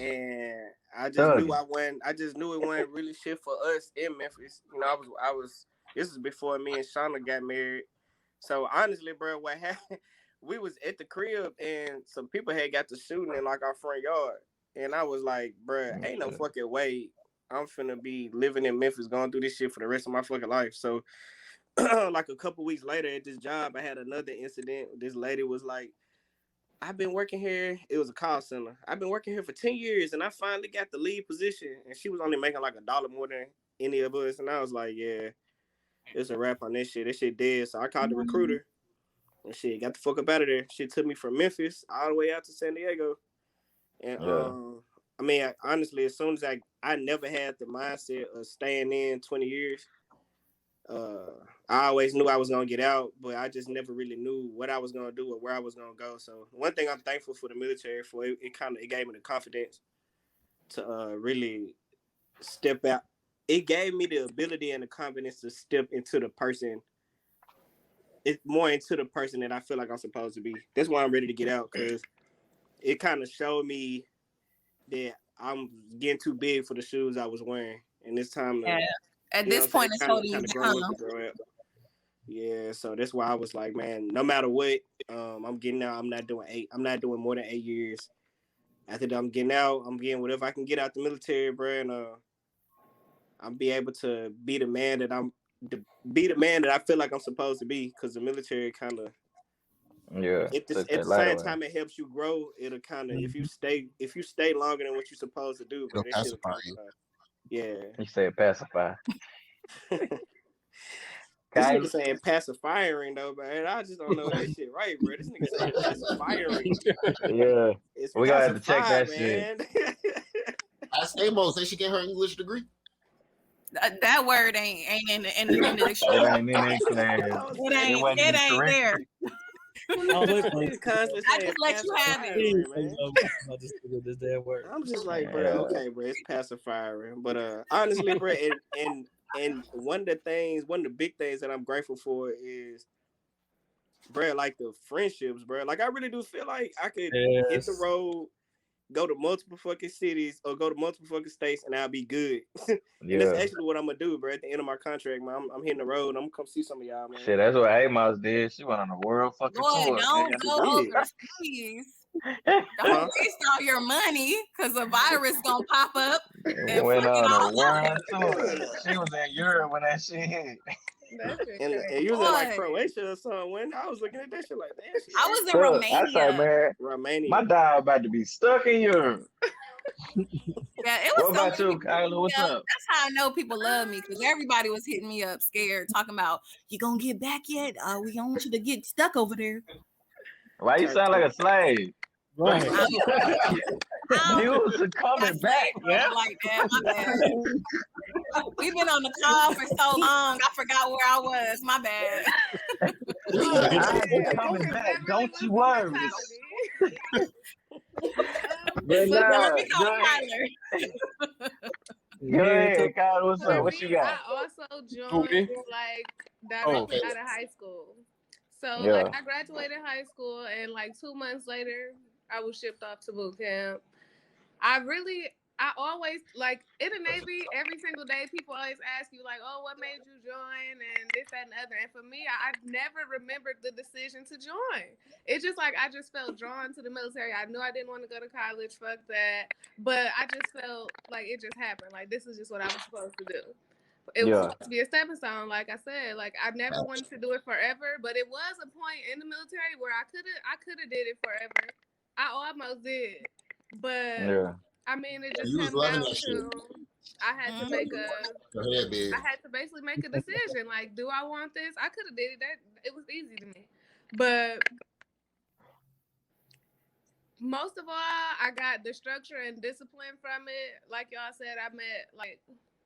and I just knew it wasn't really shit for us in Memphis. I was. This is before me and Shauna got married. So honestly, bro, what happened? We was at the crib, and some people had got to shooting in like our front yard, and I was like, bro, ain't no fucking way I'm finna be living in Memphis, going through this shit for the rest of my fucking life. So, like a couple weeks later at this job, I had another incident. This lady was like, I've been working here. It was a call center. I've been working here for 10 years, and I finally got the lead position. And she was only making like $1 more than any of us. And I was like, yeah, it's a wrap on this shit. This shit dead. So I called the recruiter, and shit, got the fuck up out of there. She took me from Memphis all the way out to San Diego. And I mean, honestly, as soon as I never had the mindset of staying in 20 years. I always knew I was gonna get out, but I just never really knew what I was gonna do or where I was gonna go. So one thing I'm thankful for the military for, it gave me the confidence to really step out. It gave me the ability and the confidence to step into the person. It's more into the person that I feel like I'm supposed to be. That's why I'm ready to get out, because it kind of showed me that I'm getting too big for the shoes I was wearing, and it's time to. At this point, it's holding you down. Yeah, so that's why I was like, man, no matter what, I'm getting out. I'm not doing more than 8 years. After that, I'm getting out. I'm getting whatever I can get out the military, bro, and I'll be able to be the man that I feel like I'm supposed to be. Because the military kind of, at the same time, it helps you grow. It'll kind of, if you stay longer than what you're supposed to do, bro, that shit'll kind of. Yeah. You said pacify. This nigga saying pacifying though, man. I just don't know that shit right, bro. This nigga saying pacifying. Yeah. It's we gotta have to check that man. Shit. Ask Amos, did she get her English degree? That word ain't in the dictionary. It ain't in the It ain't there. I just let you have it. I'm just like, bro, okay, bro, it's pacifier. But honestly, bro, and one of the big things that I'm grateful for is, bro, like the friendships, bro. Like I really do feel like I could hit the road go to multiple fucking cities or go to multiple fucking states, and I'll be good. And that's Yeah. actually what I'm gonna do, bro. At the end of my contract, man, I'm hitting the road. I'm gonna come see some of y'all, man. Shit, that's what Amos did. She went on a world fucking Boy, tour, don't nigga. go She did. overseas. Don't waste all your money because a virus gonna pop up and Went fuck it on a all up. world tour. She was in Europe when that shit hit. That shit And crazy. you was in like Boy. Croatia or something. When I was looking at that shit like, damn, shit. I was in Look, Romania. I say, man, Romania. my dog about to be stuck in Europe. Yeah, it was What so about many you, people Kayla? What's hit me up? up. That's how I know people love me because everybody was hitting me up scared, talking about, you gonna get back yet? We don't want you to get stuck over there. Why you sound like a slave? Right. You was coming back, yeah? Like that, my bad. We've been on the call for so long, I forgot where I was. My bad. I'll be coming back. Don't you worry. But nah, go ahead. Go ahead, Kyle. What's up? What you got? I also joined like directly out of high school. So Yeah. like I graduated high school and like 2 months later I was shipped off to boot camp. I always like in the Navy, every single day people always ask you like, oh, what made you join and this, that, and the other. And for me, I never remembered the decision to join. It's just like I just felt drawn to the military. I knew I didn't want to go to college, fuck that. But I just felt like it just happened. Like this is just what I was supposed to do. It was supposed to be a stepping stone, like I said. Like I never wanted to do it forever, but it was a point in the military where I could have did it forever. I almost did, but I mean, it just came down to I had to make I had to basically make a decision. Like, do I want this? I could have did it. That it was easy to me, but most of all, I got the structure and discipline from it. Like y'all said, I met like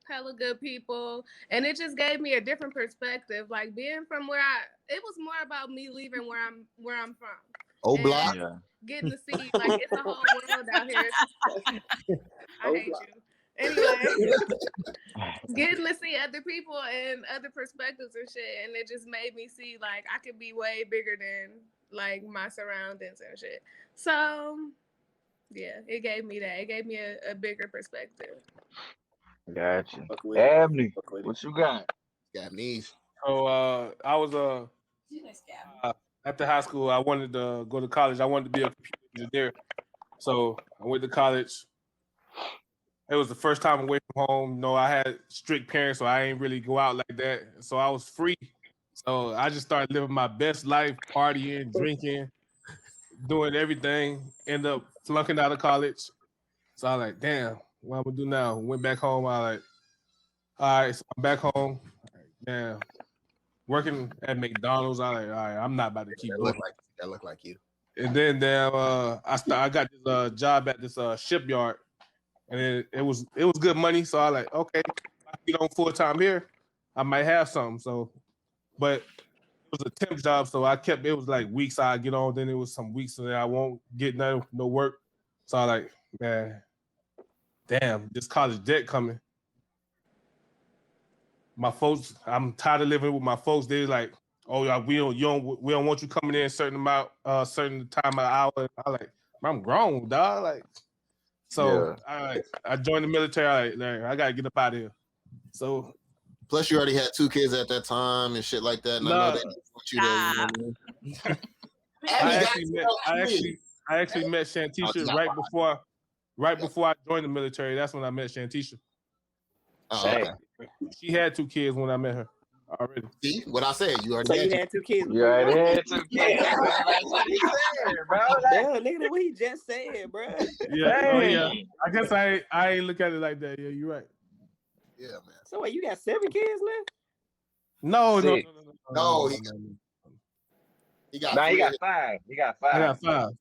hella good people, and it just gave me a different perspective. Like being from it was more about me leaving where I'm from. Oh, block. Getting to see like it's a whole world out here. I hate you. Anyway, getting to see other people and other perspectives and shit, and it just made me see like I could be way bigger than like my surroundings and shit. So yeah, it gave me that. It gave me a bigger perspective. Gotcha. Abney, what you got? Got knees. So I was after high school, I wanted to go to college. I wanted to be a computer engineer. So I went to college. It was the first time away from home. You know, I had strict parents, so I ain't really go out like that. So I was free. So I just started living my best life, partying, drinking, doing everything. End up flunking out of college. So I was like, damn, what I'm gonna do now? Went back home. I was like, all right, so I'm back home. Damn. Working at McDonald's, I like, all right, I'm not about to keep doing that. Look like you. And then I got this job at this shipyard, and it was good money. So I like, okay, if I get on full time here, I might have something. So, but it was a temp job, so it was like weeks I get on, then it was some weeks that I won't get no work. So I like, man, damn, this college debt coming. My folks, I'm tired of living with my folks. They're like, oh yeah, we don't want you coming in certain time of hour. I like, I'm grown, dog. Like, so I joined the military. I gotta get up out of here. So, plus you already had 2 kids at that time and shit like that. And I know they didn't want you to. I actually met Shantisha right before I joined the military. That's when I met Shantisha. Oh, okay. She had 2 kids when I met her already. See what I said? You already had 2 kids. You already had 2 kids. That's what he said, bro. Damn, nigga, what he just said, bro. Yeah, oh yeah. I guess I ain't look at it like that. Yeah, you're right. Yeah, man. So wait, you got 7 kids No. now? He got 5. He got 5. I got 5.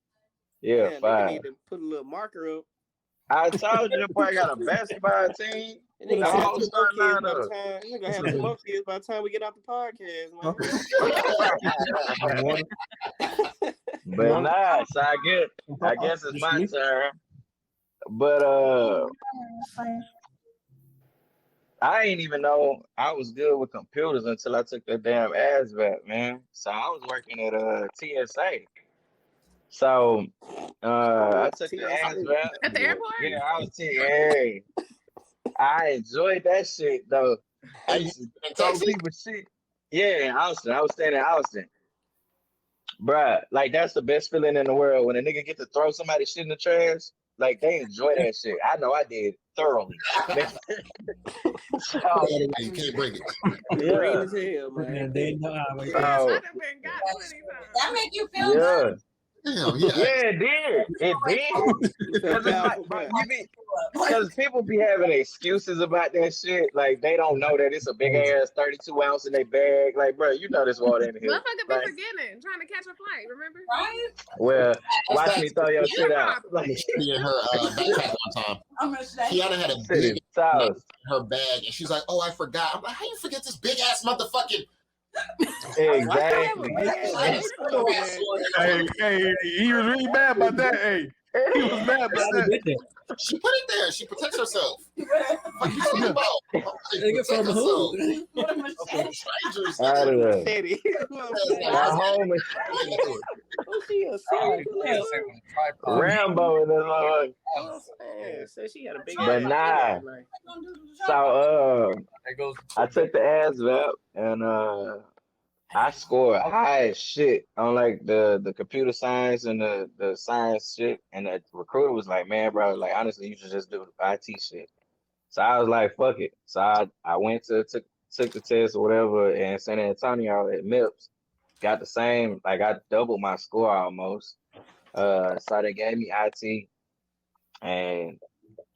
Yeah, 5. Nigga need to put a little marker up. I told you the boy got a basketball team. Nigga gonna have 2 more kids by the time we get off the podcast, man. But nah, so I guess it's my turn. But I ain't even know I was good with computers until I took that damn ASVAB, man. So I was working at TSA. So I took the ASVAB. At the airport? Yeah, I was hey, I enjoyed that shit though. I used to throw people shit. Yeah, in Austin. I was staying in Austin. Bruh, like that's the best feeling in the world when a nigga get to throw somebody shit in the trash. Like they enjoy that shit. I know I did thoroughly. You can't break it. Green as hell, man. They know how I done been got plenty times. That make you feel good. Damn, yeah. Yeah, it did. It did. Because people be having excuses about that shit. Like, they don't know that it's a big ass 32 ounce in their bag. Like, bro, you know this water in here. Motherfucker be Like, forgetting, trying to catch a flight, remember? Right? well, watch me throw your shit out. Like, she in her backpack one time. Kiana had a big her bag, and she's like, "Oh, I forgot." I'm like, "How you forget this big ass motherfucking?" Exactly. Hey, he was really mad about that. Hey, he was mad about that. She put it there. She protects herself. What you talking about? Nigga from who? Strangers. Out of there. Rambo in this motherfucker. So she had a big But nah. So I took the ASVAB and I scored high as shit on like the computer science and the science shit. And the recruiter was like, "Man, bro, like honestly, you should just do the IT shit." So I was like, "Fuck it." So I went to took the test or whatever in San Antonio at MIPS. Got the same, like I doubled my score almost. So they gave me IT, and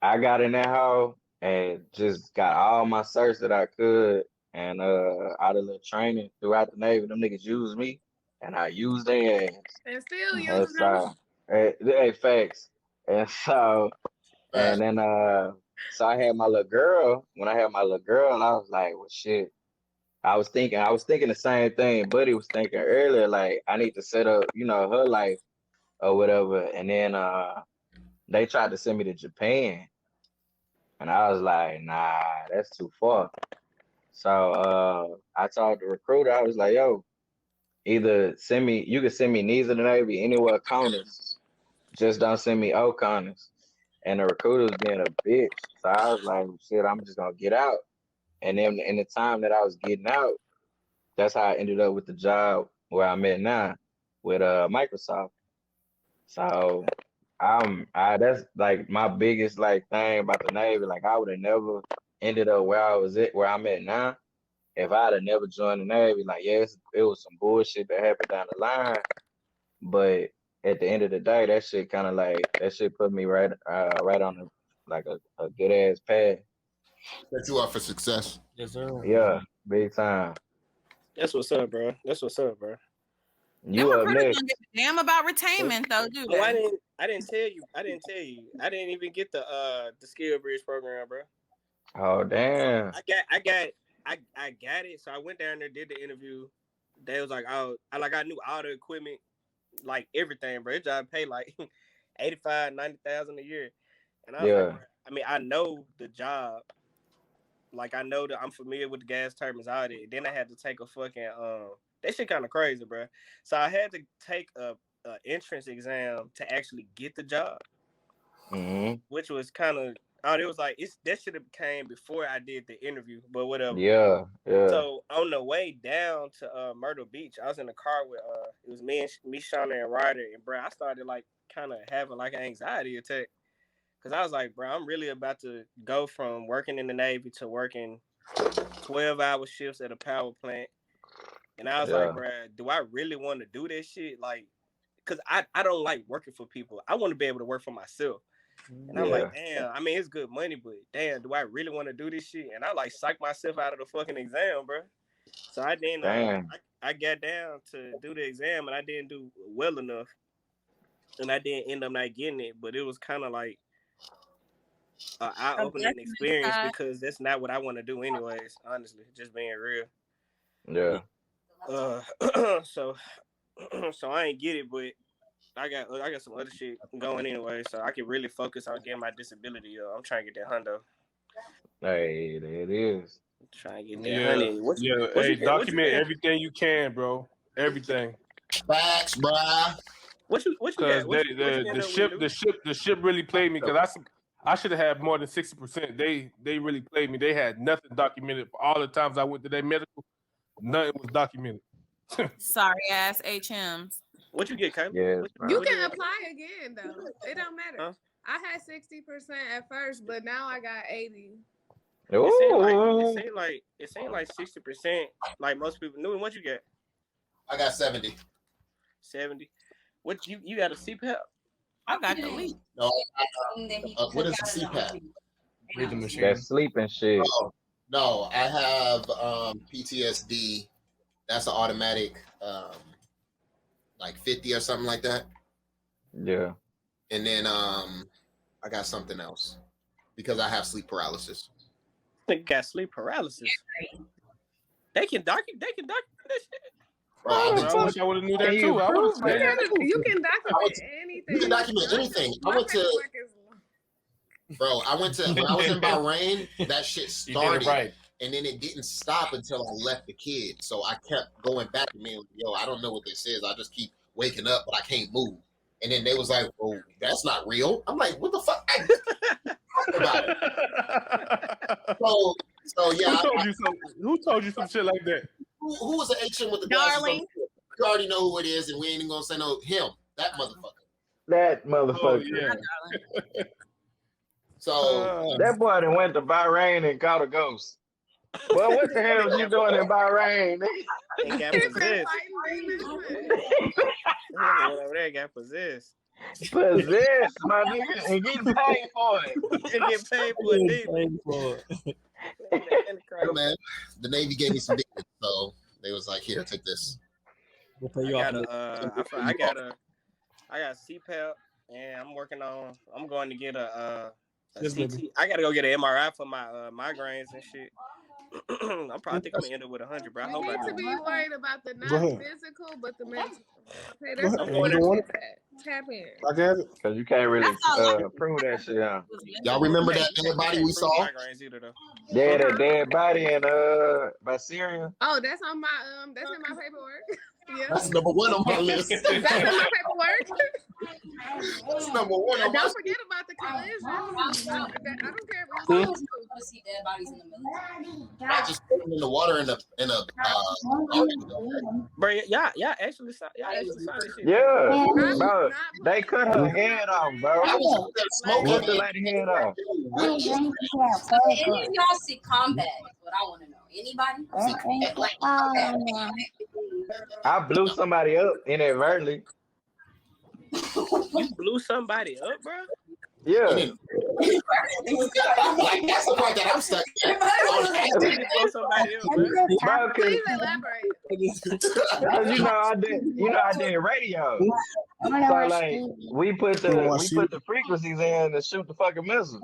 I got in that hole and just got all my certs that I could. And out of the training throughout the Navy, them niggas used me, and I used their ass. And still using them. Hey, facts. And so, and then so I had my little girl. When I had my little girl, I was like, well, shit. I was thinking the same thing. Buddy was thinking earlier, like I need to set up, her life or whatever. And then they tried to send me to Japan, and I was like, nah, that's too far. So I told the recruiter, I was like, yo, either you can send me needs of the Navy, anywhere Conus, just don't send me O'Connors. And the recruiter was being a bitch. So I was like, shit, I'm just gonna get out. And then in the time that I was getting out, that's how I ended up with the job where I'm at now with Microsoft. So that's like my biggest like thing about the Navy. Like I would have never ended up where I'm at now if I'd have never joined the Navy. Like, yes, it was some bullshit that happened down the line, but at the end of the day, that shit put me right on a good ass path. Set you up for success. Yes, sir. Yeah, big time. That's what's up, bro. You up next? Don't give a damn about retainment, though, do they? Oh, I didn't tell you. I didn't even get the skill bridge program, bro. Oh damn. I got it. So I went down there, did the interview. They was like, I knew all the equipment, like everything, bro. It job pay like 85, 90,000 a year. And I was like, bro, I mean, I know the job. Like I know that I'm familiar with the gas turbines out there. Then I had to take a fucking that shit kind of crazy, bro. So I had to take a entrance exam to actually get the job, which was kind of it was like that should have came before I did the interview, but whatever. Yeah. So on the way down to Myrtle Beach, I was in the car with it was me, Shauna, and Ryder, and bro, I started like kind of having like an anxiety attack. Cause I was like, bro, I'm really about to go from working in the Navy to working 12-hour shifts at a power plant. And I was like, bro, do I really want to do this shit? Like, cause I don't like working for people. I want to be able to work for myself. And I'm like, damn, I mean, it's good money, but damn, do I really want to do this shit? And I like psyched myself out of the fucking exam, bro. So I didn't, I got down to do the exam and I didn't do well enough. And I didn't end up not getting it, but it was kind of like, eye-opening experience because that's not what I want to do anyways, honestly, just being real. So I ain't get it, but I got some other shit going anyway, so I can really focus on getting my disability. I'm trying to get that hundo. Hey, there it is. Trying to get that honey. Document everything you can, bro. Everything. Facts, bruh. What you got? Because What you end the up ship with, the ship really played me because I should have had more than 60%. They really played me. They had nothing documented for all the times I went to their medical. Nothing was documented. Sorry ass HMs. What you get, Kayla? Yes, bro. You What can end up- apply again though. It don't matter. Huh? I had 60% at first, but now I got 80. It seemed like 60%. Like most people knew. What you get? I got 70. 70. What you got a CPAP? I got the lead. No, what is a CPAP? Breathing machine. That sleeping shit. Oh, no, I have PTSD. That's an automatic, like 50 or something like that. Yeah. And then I got something else because I have sleep paralysis. They got sleep paralysis. They can document this shit. Bro, I wish I would have knew that too. I would have. You can document anything. You can document anything. I went to when I was in Bahrain, that shit started, right. and then it didn't stop until I left the kid. So I kept going back to me, yo, I don't know what this is. I just keep waking up, but I can't move. And then they was like, "Oh, that's not real." I'm like, "What the fuck?" About it. So yeah. Who told you some shit like that? Who was the ancient with the glasses? Darling. You already know who it is, and we ain't even gonna say no him. That motherfucker. That motherfucker. Oh, yeah. So That boy done went to Bahrain and caught a ghost. Well, what the hell is you doing in Bahrain? They got possessed. Over there got possessed. Possessed, my nigga, and getting paid for it. They get paid for it. Yo, man, the Navy gave me some dick, so they was like, "Here, take this." We'll pay you I off. got CPAP, and I'm going to get a Yes, CT. baby. I gotta go get an MRI for my migraines and shit. I'm probably gonna end up with 100, bro. I You hope I need to do. be worried about the not Go ahead. physical, but the mental. Okay, that's Go ahead. what You want tap in. I got it. Because you can't really That's all I- prove that shit, huh? Y'all remember that You dead body can't we prove saw? migraines either, though. They had a dead body in by Syria. Oh, that's on my that's in my paperwork. Yeah, That's number one on my list. that's in my paperwork. That's number one on my Don't list. forget about the collision. I don't care if I it's was supposed to see dead bodies in the military. I just put them in the water in a Bro, y'all actually saw this shit. Yeah, I'm bro. not They cut her head off, bro. I was smoking. Cut the lady head off. Any of y'all see combat? Is what I want to know. Anybody? I blew somebody up inadvertently. You blew somebody up, bro. Yeah. Like, that's the part that I'm stuck in. You blow somebody up, bro. Bro, Please elaborate. cause I did radio. So like we put the frequencies in to shoot the fucking missiles.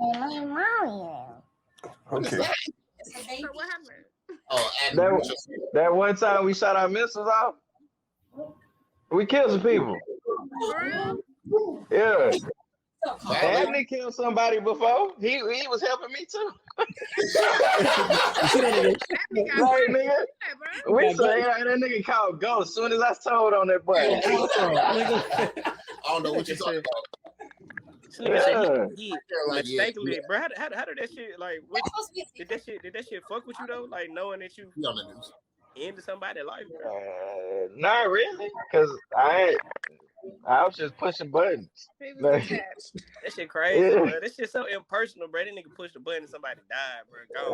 Okay. So what happened? Oh, and That one time we shot our missiles off, we killed some people. For real? Yeah. Abney killed somebody before. He was helping me too. Abney got Right, free. nigga. Yeah, bro. We said that nigga called Ghost as soon as I told on that boy. I don't know what you're talking about. Yeah. He mistakenly, bro. How did that shit like? Did that shit fuck with you though? Like knowing that you Be on the news. ended somebody's life, bro. Not really, cause I was just pushing buttons. He was Like, attached. That shit crazy, Yeah. bro. That shit so impersonal, bro. That nigga pushed the button and somebody died, bro. Go.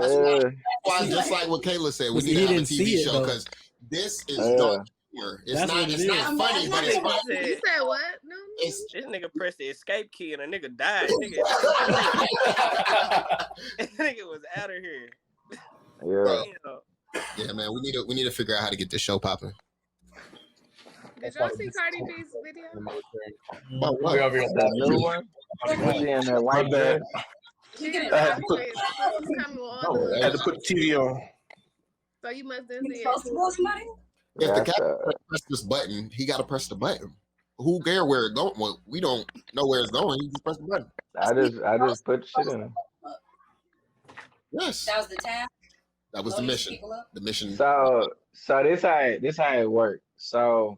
Well, just like what Kayla said, we He need to have a didn't see TV it, show though. because this is Yeah. dark humor. It's That's not. what it It's is. not funny, but it's fun. You said what? No. It's This nigga pressed the escape key and a nigga died. That nigga was out of here. Yeah. Damn. yeah, man. We need to figure out how to get this show popping. Did y'all see Cardi B's video? But what? That new one? Was she in that white dress? She did I had to not put- say it. This is coming on I had to put the TV on. So you must have You see supposed to blow somebody? If the That's, cat press this button, he got to press the button. Who care where it going? Well, we don't know where it's going. You just press the button. I just put shit in it. Yes, That was the task. that was the Load these mission. people up. The mission. So this how it worked. So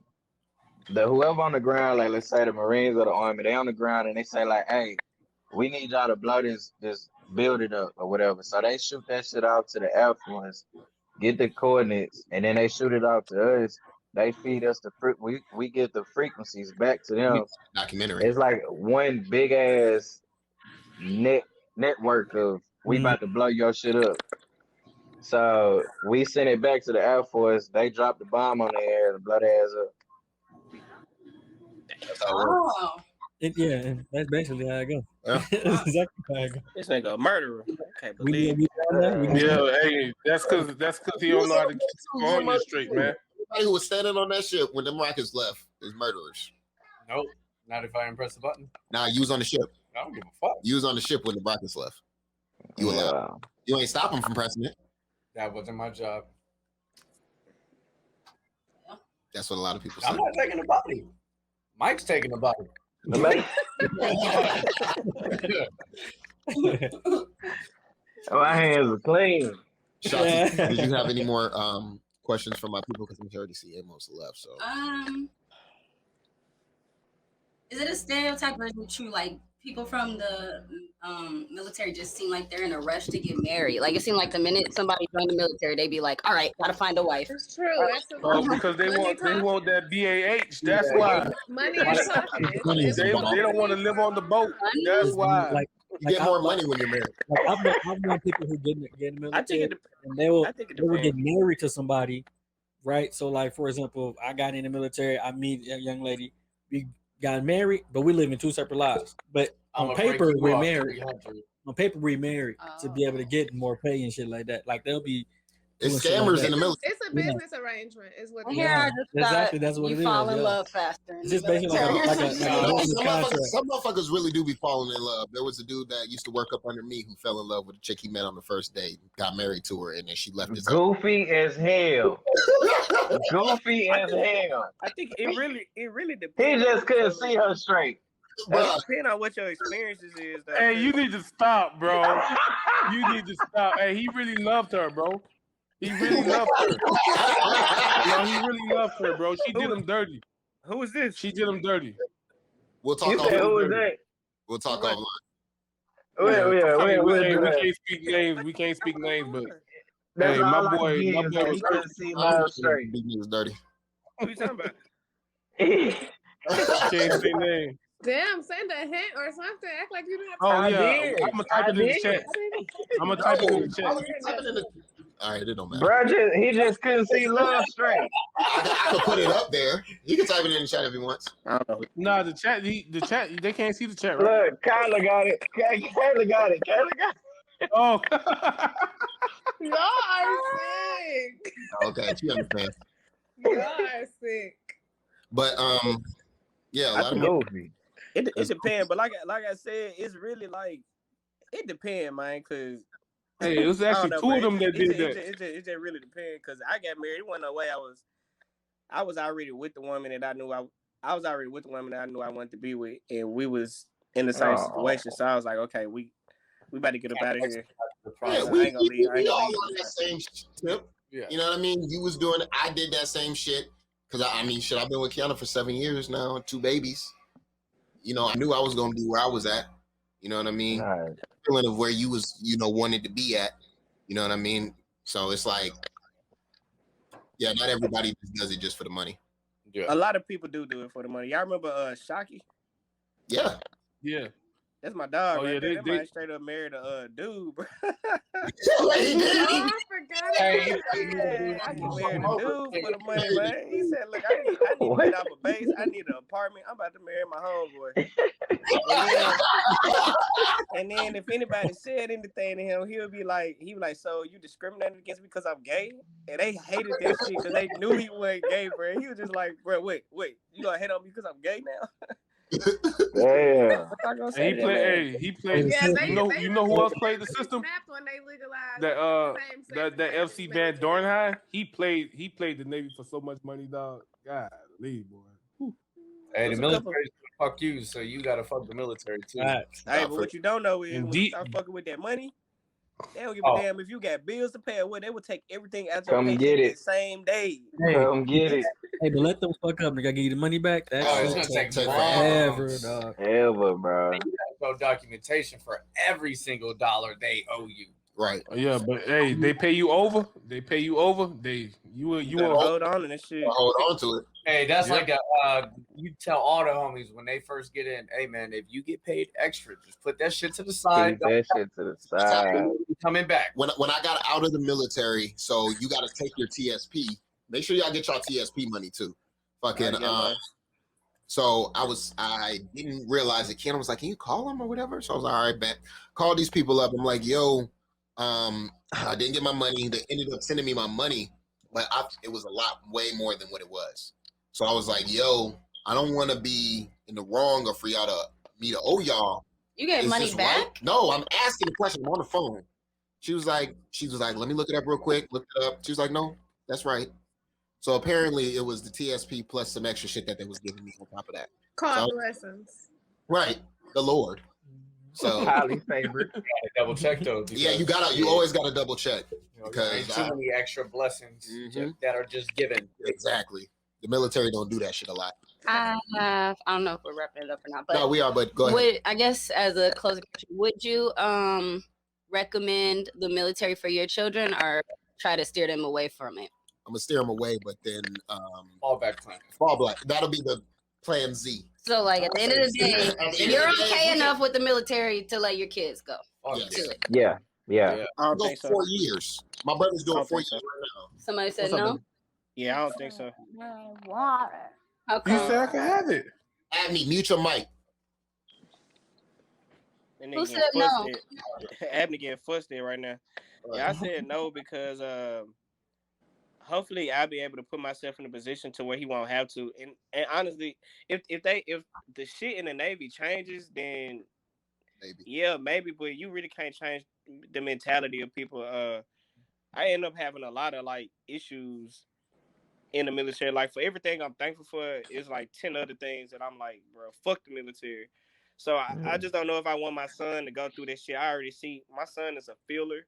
the whoever on the ground, like let's say the Marines or the Army, they on the ground and they say like, "Hey, we need y'all to blow this building up or whatever." So they shoot that shit out to the Air Force, get the coordinates, and then they shoot it out to us. They feed us we get the frequencies back to them. Documentary. It's like one big ass network of we about to blow your shit up. So we send it back to the Air Force. They drop the bomb on the air and blow their ass up. That's how it works. Oh. Yeah, that's basically how it goes. Yeah. That's exactly how it goes. This nigga a murderer. Okay, We believe. Yeah, hey, that's because he don't know how to keep his phone straight, man. Everybody who was standing on that ship when them rockets left is murderers. Nope. Not if I press the button. Nah, you was on the ship. I don't give a fuck. You was on the ship when the rockets left. You allowed. You ain't stop them from pressing it. That wasn't my job. That's what a lot of people say. I'm not taking the body. Mike's taking the body. My hands are clean. Shatii, did you have any more questions from my people? Because I'm already see Amos left. So is it a stereotype or is it true? Like people from the military just seem like they're in a rush to get married. Like it seemed like the minute somebody joined the military, they'd be like, "All right, gotta find a wife." It's true. Oh, because they want that BAH. That's why. Money is talking. They don't want to live on the boat. That's why. You get more money when you're married. Like I've known people who get in the military, and they will get married to somebody, right? So, like for example, I got in the military. I meet a young lady. We got married, but we live in two separate lives. But on paper, we're married. On paper, we're married to be able to get more pay and shit like that. Like they'll be. It's scammers like in the military. It's a business arrangement, is what it is. Exactly, that's what it is. You fall in love faster. It's just basically some motherfuckers really do be falling in love. There was a dude that used to work up under me who fell in love with a chick he met on the first date, got married to her, and then she left his Goofy as hell. Goofy as hell. I think it really depends. He just couldn't see her straight. It depends on what your experiences is. Though. Hey, you need to stop, bro. You need to stop. Hey, he really loved her, bro. He really loved her. No, he really loved her, bro. She did him dirty. Who is this? She did him dirty. We'll talk offline. Who is that? We'll talk offline. We can't speak names. We can't speak names, but that's hey, my boy was dirty. Big news dirty. Who you talking about? Can't say names. Damn, send a hint or something. Act like you don't have to. Oh yeah, I'm gonna type it in the chat. I'm gonna type it in the chat. All right, it don't matter. Bro, he just couldn't see love straight. I could put it up there. He can type it in the chat if he wants. Nah, the chat, they can't see the chat, right? Look, Kayla got it. Kayla got it. Oh. Y'all are sick. Okay, she understands. Y'all are sick. But yeah, a lot of people. It depends, but like I said, it's really like it depends, man. Cause hey, it was actually two of them that did that. It just really depends. Cause I got married. It wasn't no way I was already with the woman that I knew I was already with the woman that I knew I wanted to be with, and we was in the same situation. So I was like, okay, we about to get up out of here. Yeah, we all on that same tip. Yeah. You know what I mean? You was doing it. I did that same shit. Cause I've been with Kiana for 7 years now, 2 babies. You know, I knew I was gonna be where I was at. You know what I mean? Right. Feeling of where you was, wanted to be at. You know what I mean? So it's like, yeah, not everybody does it just for the money. Yeah. A lot of people do it for the money. Y'all remember Shatii? Yeah. Yeah. That's my dog. Oh, right yeah, there. That might straight up married a dude, bro. He did. I forgot. Hey, I can marry the dude for the money, man. He said, "Look, I need to get off a base. I need an apartment. I'm about to marry my homeboy." And then if anybody said anything to him, he would be like, "So you discriminated against me because I'm gay?" And they hated that shit because they knew he wasn't gay, bro. He was just like, "Bro, wait, you gonna hate on me because I'm gay now?" Damn. He played. Yeah, you know who else played the system? When they legalized that FC Van Dornheim. He played the Navy for so much money, dog. God, leave, boy. Whew. Hey, the military fuck you, so you gotta fuck the military too. Hey, but what you don't know is when you start fucking with that money, they don't give a damn if you got bills to pay or what. They will take everything out your paycheck the same day. Come get it. Hey, but let them fuck up. They gotta give you the money back. That Oh, it's shit gonna take forever, months. dog. Ever, bro. You gotta show documentation for every single dollar they owe you. Right. Yeah, but hey, they pay you over. They pay you over. You will hold on to this shit. Hold on to it. Hey, that's like a you tell all the homies when they first get in, hey man, if you get paid extra, just put that shit to the side. Keep that shit to the side. Coming back. When I got out of the military, so you got to take your TSP. Make sure y'all get y'all TSP money too. Fucking. So I didn't realize it. Ken was like, "Can you call them or whatever?" So I was like, "All right, bet." Call these people up. I'm like, "Yo, I didn't get my money. They ended up sending me my money, but it was a lot way more than what it was." So I was like, "Yo, I don't want to be in the wrong or for y'all me to owe y'all." You get money back? Right? No, I'm asking the question. I'm on the phone. She was like, "Let me look it up real quick." Look it up. She was like, "No, that's right." So apparently it was the TSP plus some extra shit that they was giving me on top of that. Called blessings. Right. The Lord. So highly favored. Double check though. Yeah, you always gotta double check. Because ain't too many extra blessings that are just given. Exactly. The military don't do that shit a lot. I don't know if we're wrapping it up or not, but no, we are, but go ahead. I guess as a closing question, would you recommend the military for your children or try to steer them away from it? I'm gonna steer them away, but then fall back. That'll be the plan Z. So like at the end of the day, you're okay enough with the military to let your kids go. Yeah. I don't go think so. 4 years. My brother's doing 4 years so. right now. Somebody said no. Yeah, I don't think so. Water. How You come? said I can have it. Abney, mute your mic. Who said no? Abney getting fussed at right now. Yeah, I said no because hopefully I'll be able to put myself in a position to where he won't have to. And honestly, if the shit in the Navy changes, then maybe, but you really can't change the mentality of people. I end up having a lot of like issues in the military. Like for everything I'm thankful for, is like 10 other things that I'm like, bro, fuck the military. So I just don't know if I want my son to go through this shit. I already see my son is a feeler.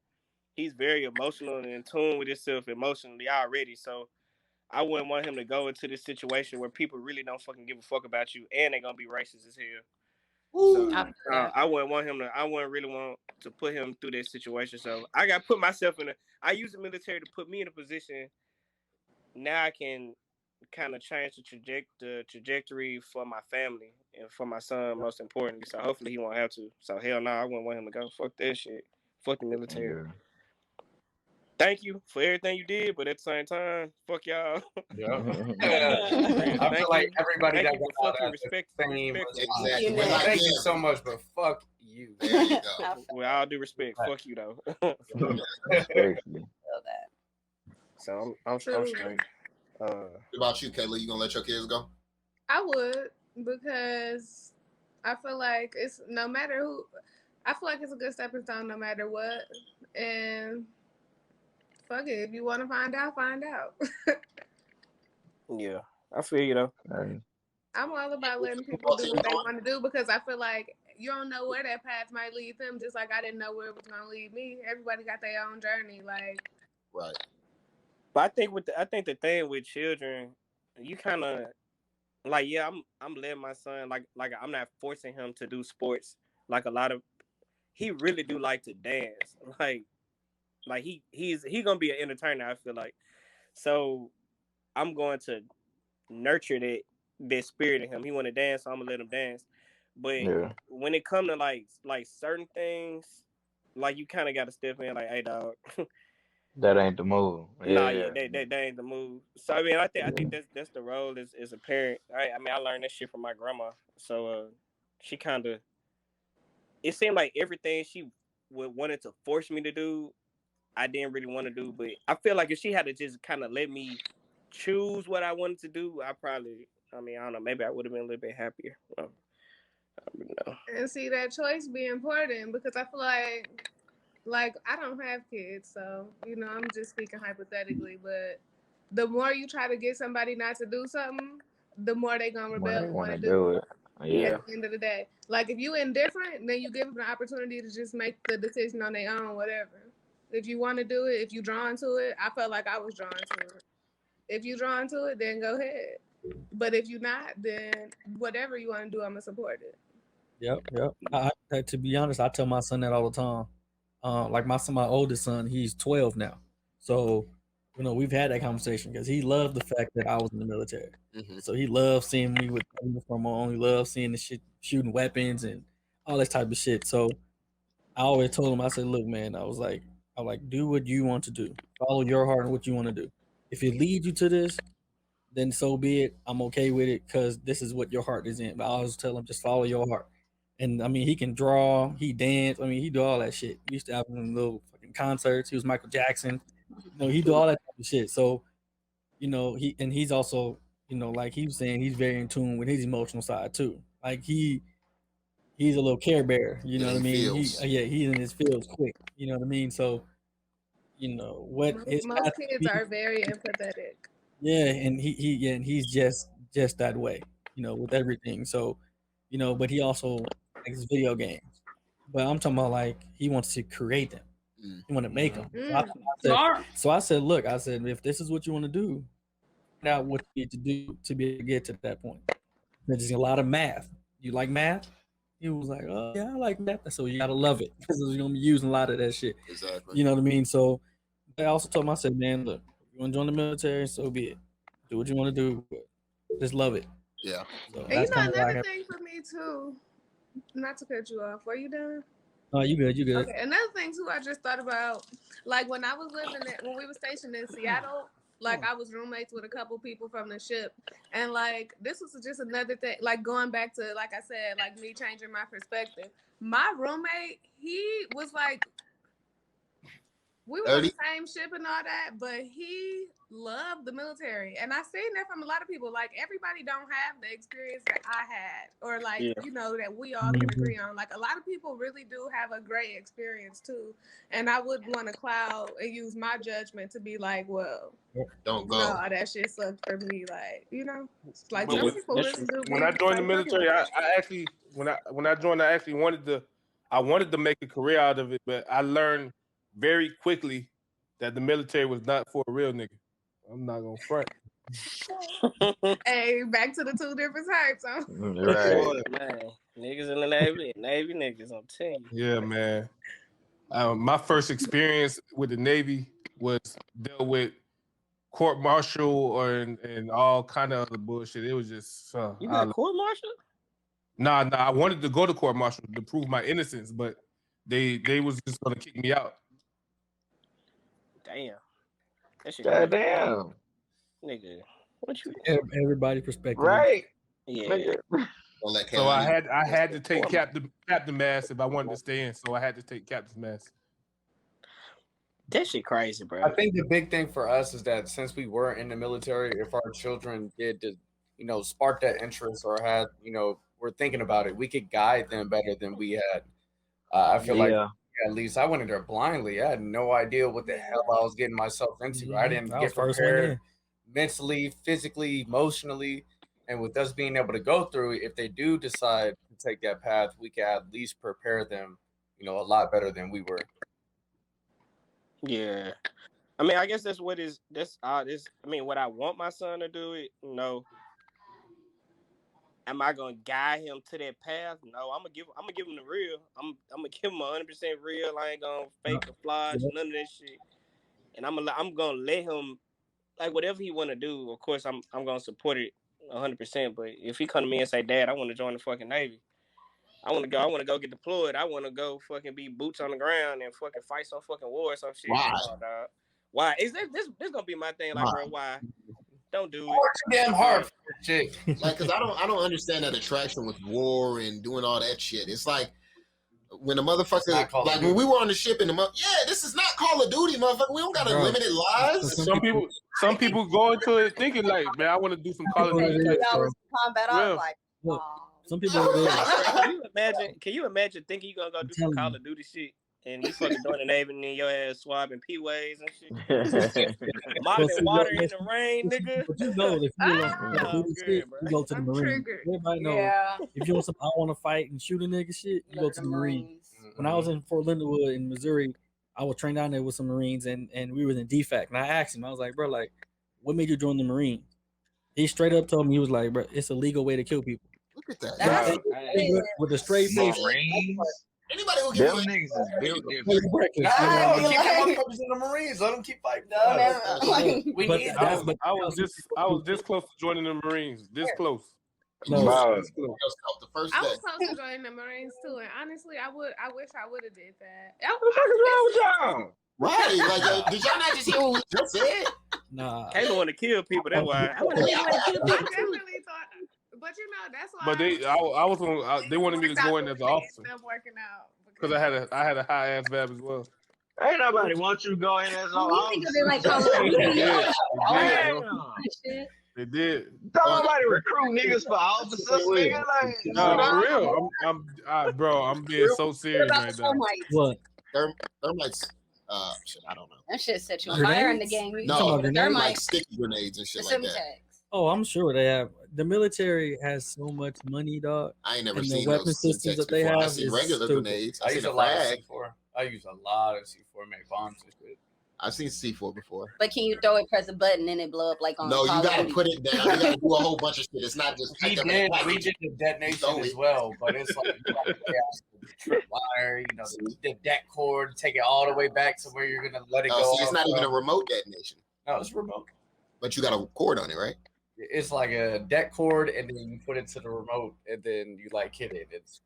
He's very emotional and in tune with himself emotionally already. So I wouldn't want him to go into this situation where people really don't fucking give a fuck about you and they're gonna be racist as hell. So I wouldn't want him to. I wouldn't really want to put him through this situation. So I got to put myself in I use the military to put me in a position. Now I can kind of change the trajectory for my family and for my son, most importantly. So hopefully he won't have to. So hell no, I wouldn't want him to go. Fuck that shit. Fuck the military. Yeah. Thank you for everything you did, but at the same time, fuck y'all. Yeah. I feel like everybody that got out of respect. Exactly. Thank you so much, but fuck you. There you go. With all due respect, fuck you though. So I'm straight. What about you, Kayla? You gonna let your kids go? I would, because I feel like it's no matter who. I feel like it's a good stepping stone no matter what. And fuck it, if you want to find out, find out. Yeah, I feel you though. I'm all about letting people do what they want to do, because I feel like you don't know where that path might lead them, just like I didn't know where it was gonna lead me. Everybody got their own journey, like. Right. But I think the thing with children, you kind of like, yeah, I'm letting my son like I'm not forcing him to do sports like a lot of. He really do like to dance, like he's gonna be an entertainer. I feel like, so I'm going to nurture that spirit in him. He want to dance, so I'm gonna let him dance. But when it comes to like certain things, like you kind of got to step in, like, hey, dog. That ain't the move. Nah, that ain't the move. So I mean, I think that's the role as a parent. I mean, I learned that shit from my grandma. So she kind of, it seemed like everything she wanted to force me to do, I didn't really want to do. But I feel like if she had to just kind of let me choose what I wanted to do, I don't know, maybe I would have been a little bit happier. Well, I don't really know. And see, that choice be important, because I feel like I don't have kids, so I'm just speaking hypothetically, but the more you try to get somebody not to do something, the more they gonna rebel and want to do it. Yeah. At the end of the day, like if you indifferent, then you give them the opportunity to just make the decision on their own, whatever. If you want to do it, if you drawn to it, I felt like I was drawn to it. If you're drawn to it, then go ahead. But if you're not, then whatever you want to do, I'm gonna support it. Yep. To be honest, I tell my son that all the time. Like my oldest son, he's 12 now. So, we've had that conversation because he loved the fact that I was in the military. Mhm. So he loved seeing me with the uniform on. He loved seeing the shit, shooting weapons and all this type of shit. So I always told him, I said, look, man, I was like, do what you want to do. Follow your heart and what you want to do. If it leads you to this, then so be it. I'm okay with it because this is what your heart is in. But I always tell him, just follow your heart. And I mean, he can draw, he dance. I mean, he do all that shit. We used to have him in little fucking concerts. He was Michael Jackson. He do all that type of shit. So, he's also, like he was saying, he's very in tune with his emotional side too. Like he's a little care bear. You know what I mean? He's in his feels quick. You know what I mean? So, what his Most path kids are very empathetic. Yeah, and he's just that way, with everything. So, but he also likes video games. But I'm talking about like he wants to create them. He want to make them. So I said, look, if this is what you want to do, find out what you need to do to be able to get to that point. There's a lot of math. You like math? He was like, oh yeah, I like math. So you gotta love it because you're gonna be using a lot of that shit. Exactly. You know what I mean? So I also told him, I said, man, look, if you want to join the military, so be it. Do what you want to do, but just love it. Yeah. So And another thing for me too, not to cut you off. Were you done? Oh, you good? You good? Okay. Another thing too, I just thought about, like when I was when we were stationed in Seattle, like I was roommates with a couple people from the ship, and like this was just another thing, like going back to, like I said, like me changing my perspective. My roommate, he was like, we was on the same ship and all that, but he loved the military. And I seen that from a lot of people. Like everybody don't have the experience that I had, or like, that we all can agree on. Like a lot of people really do have a great experience too. And I wouldn't want to cloud and use my judgment to be like, well, don't go. No, that shit sucked for me. Like, like some people really do. When I joined the military, I actually when I joined, I actually wanted to make a career out of it, but I learned very quickly that the military was not for a real nigga. I'm not gonna front. Hey, back to the two different types, huh? Right. Man, niggas in the Navy niggas, I'm telling you. Yeah, man. My first experience with the Navy was dealt with court martial and all kind of other bullshit. It was just you got court martial? Nah. I wanted to go to court martial to prove my innocence, but they was just gonna kick me out. Damn. That shit. Goddamn. Nigga, what you? Everybody perspective, right? Yeah. So I had to take captain mass if I wanted to stay in. So I had to take captain's mass. That shit crazy, bro. I think the big thing for us is that since we were in the military, if our children did to, spark that interest or had, were thinking about it, we could guide them better than we had. I feel like at least I went in there blindly. I had no idea what the hell I was getting myself into. I didn't get prepared mentally, physically, emotionally. And with us being able to go through it, if they do decide to take that path, we can at least prepare them, a lot better than we were. Yeah. I mean, I guess that's what what I want my son to do it, Am I gonna guide him to that path? No, I'm gonna give him the real. I'm gonna give him 100% real. I ain't gonna fake the flaws, none of that shit. And I'm gonna let him, like, whatever he wanna do. Of course, I'm gonna support it 100%. But if he come to me and say, "Dad, I want to join the fucking Navy. I want to go get deployed. I want to go fucking be boots on the ground and fucking fight some fucking war or some shit." Why? Oh, dog. Why? Is this gonna be my thing? Like, bro, why? Don't do it. Damn hard shit. Like, cause I don't understand that attraction with war and doing all that shit. It's like when a motherfucker, like when we were on the ship in this is not Call of Duty, motherfucker. We don't got unlimited lives. Some people go into it thinking like, man, I want to do some Call of Duty type stuff. Combat, I was like, some people. Can you imagine thinking you gonna go do some Call of Duty shit? And you fucking doing the Navy and then your ass swabbing P-ways and shit. Mopping water in the rain, nigga. But if you go to the Marines. Everybody know if you want some I want to fight and shoot a nigga shit, you go to the Marines. When I was in Fort Lindenwood in Missouri, I was trained down there with some Marines and we was in DFAC. And I asked him, I was like, bro, like, what made you join the Marines? He straight up told me, he was like, bro, it's a legal way to kill people. Look at that. With a straight face. Marines. Anybody who Them gives niggas is built different. Keep your motherfuckers in the Marines. Let them keep fighting. We need them. I was this close to joining the Marines. This close. the first I day. was close to joining the Marines too, and honestly, I wish I would have did that. What the fuck is wrong with y'all? Right? Like, did y'all not just hear what we just said? Nah. Kayla want to kill people. That's why. I definitely thought, but you know, that's why. But they wanted me to go in as an officer Working out because I had a high ass vab as well. Ain't nobody want you to go in as an officer. They did. Don't nobody recruit niggas for officers, nigga. Like, no, for real. I'm being so serious right now. What? Thermites. Shit, I don't know. That shit set you on fire in the game. No, grenades? like sticky grenades and shit like that. Oh, I'm sure they have. The military has so much money, dog. I ain't never and seen the weapon those systems that they before. have. I see regular grenades. I use a lot of C4. I use a lot of C4 make bombs and shit. I've seen C4 before. But can you throw it, press a button, and it blow up like on? No, you gotta put it down. You gotta do a whole bunch of shit. It's not just. We did the detonation as well, but it's like you gotta trip wire, you know, the deck cord, take it all the way back to where you're gonna let it go. See, it's not even a remote detonation. No, it's remote. But you got a cord on it, right? It's like a deck cord, and then you put it to the remote, and then you like hit it. It's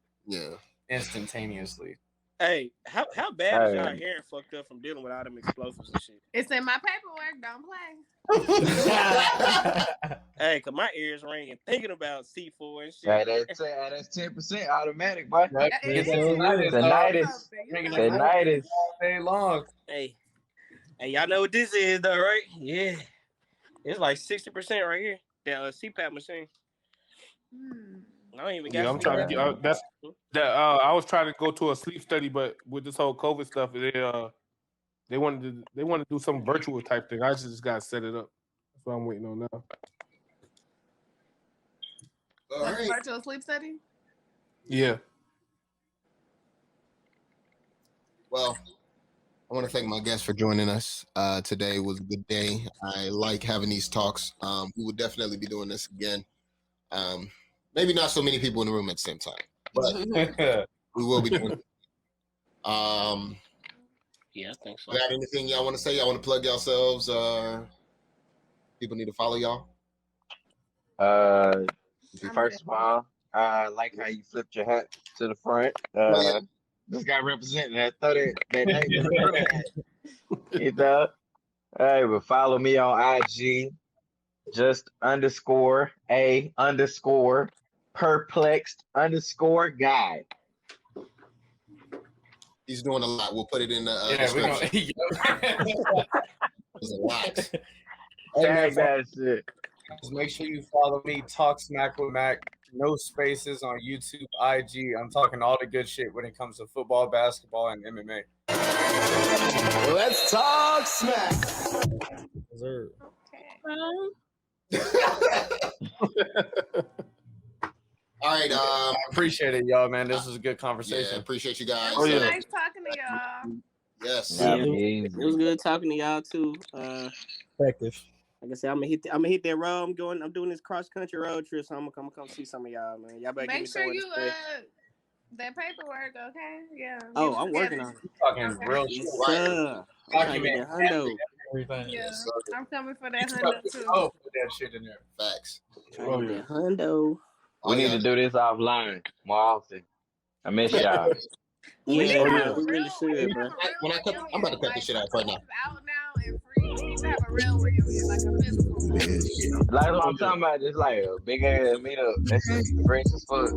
instantaneously. Hey, how bad is y'all hearing fucked up from dealing with all them explosives and shit? It's in my paperwork. Don't play. Hey, cause my ears ringing thinking about C4 and shit. Hey, that's 10% automatic, boy. The night is day long. Hey, y'all know what this is though, right? Yeah, it's like 60% right here. That CPAP machine. I don't even got. I'm trying to get. I was trying to go to a sleep study, but with this whole COVID stuff, they wanted to do some virtual type thing. I just got to set it up. That's what I'm waiting on now. All right. Virtual sleep study. Yeah. Well, I want to thank my guests for joining us. Today was a good day. I like having these talks. We will definitely be doing this again. Maybe not so many people in the room at the same time, but we will be doing it. Yeah, I think so. Got anything y'all want to say? Y'all want to plug yourselves? People need to follow y'all. First of all, I like how you flipped your hat to the front. This guy representing that. Throw that name in the front. You know? Hey, but follow me on IG. Just _A_perplexed_guy. He's doing a lot. We'll put it in the description. There's a lot. Hey, that shit. Just make sure you follow me, Talk Smack with Mac. No spaces on YouTube, IG. I'm talking all the good shit when it comes to football, basketball, and MMA. Let's talk smack. All right. Appreciate it, y'all, man. This was a good conversation. Yeah, appreciate you guys. It was nice talking to y'all. Yes. It was good talking to y'all too. Effective. Like I said, I'm gonna hit that road. I'm doing this cross country road trip, so I'm gonna come see some of y'all, man. Y'all better make give me sure you that paperwork, okay? Yeah. Oh, I'm working on it. Talking real shit. Document everything. Yeah, I'm coming for that hundo too. Oh, put that shit in there. Facts. Hundo. We need to do this offline more often. I miss y'all. Yeah, we really should, bro. I'm about to cut this shit out right now. Out now and free. We need to have a real reunion, like a physical one. Like what I'm talking about, just like a big ass meetup. That's fresh as fuck.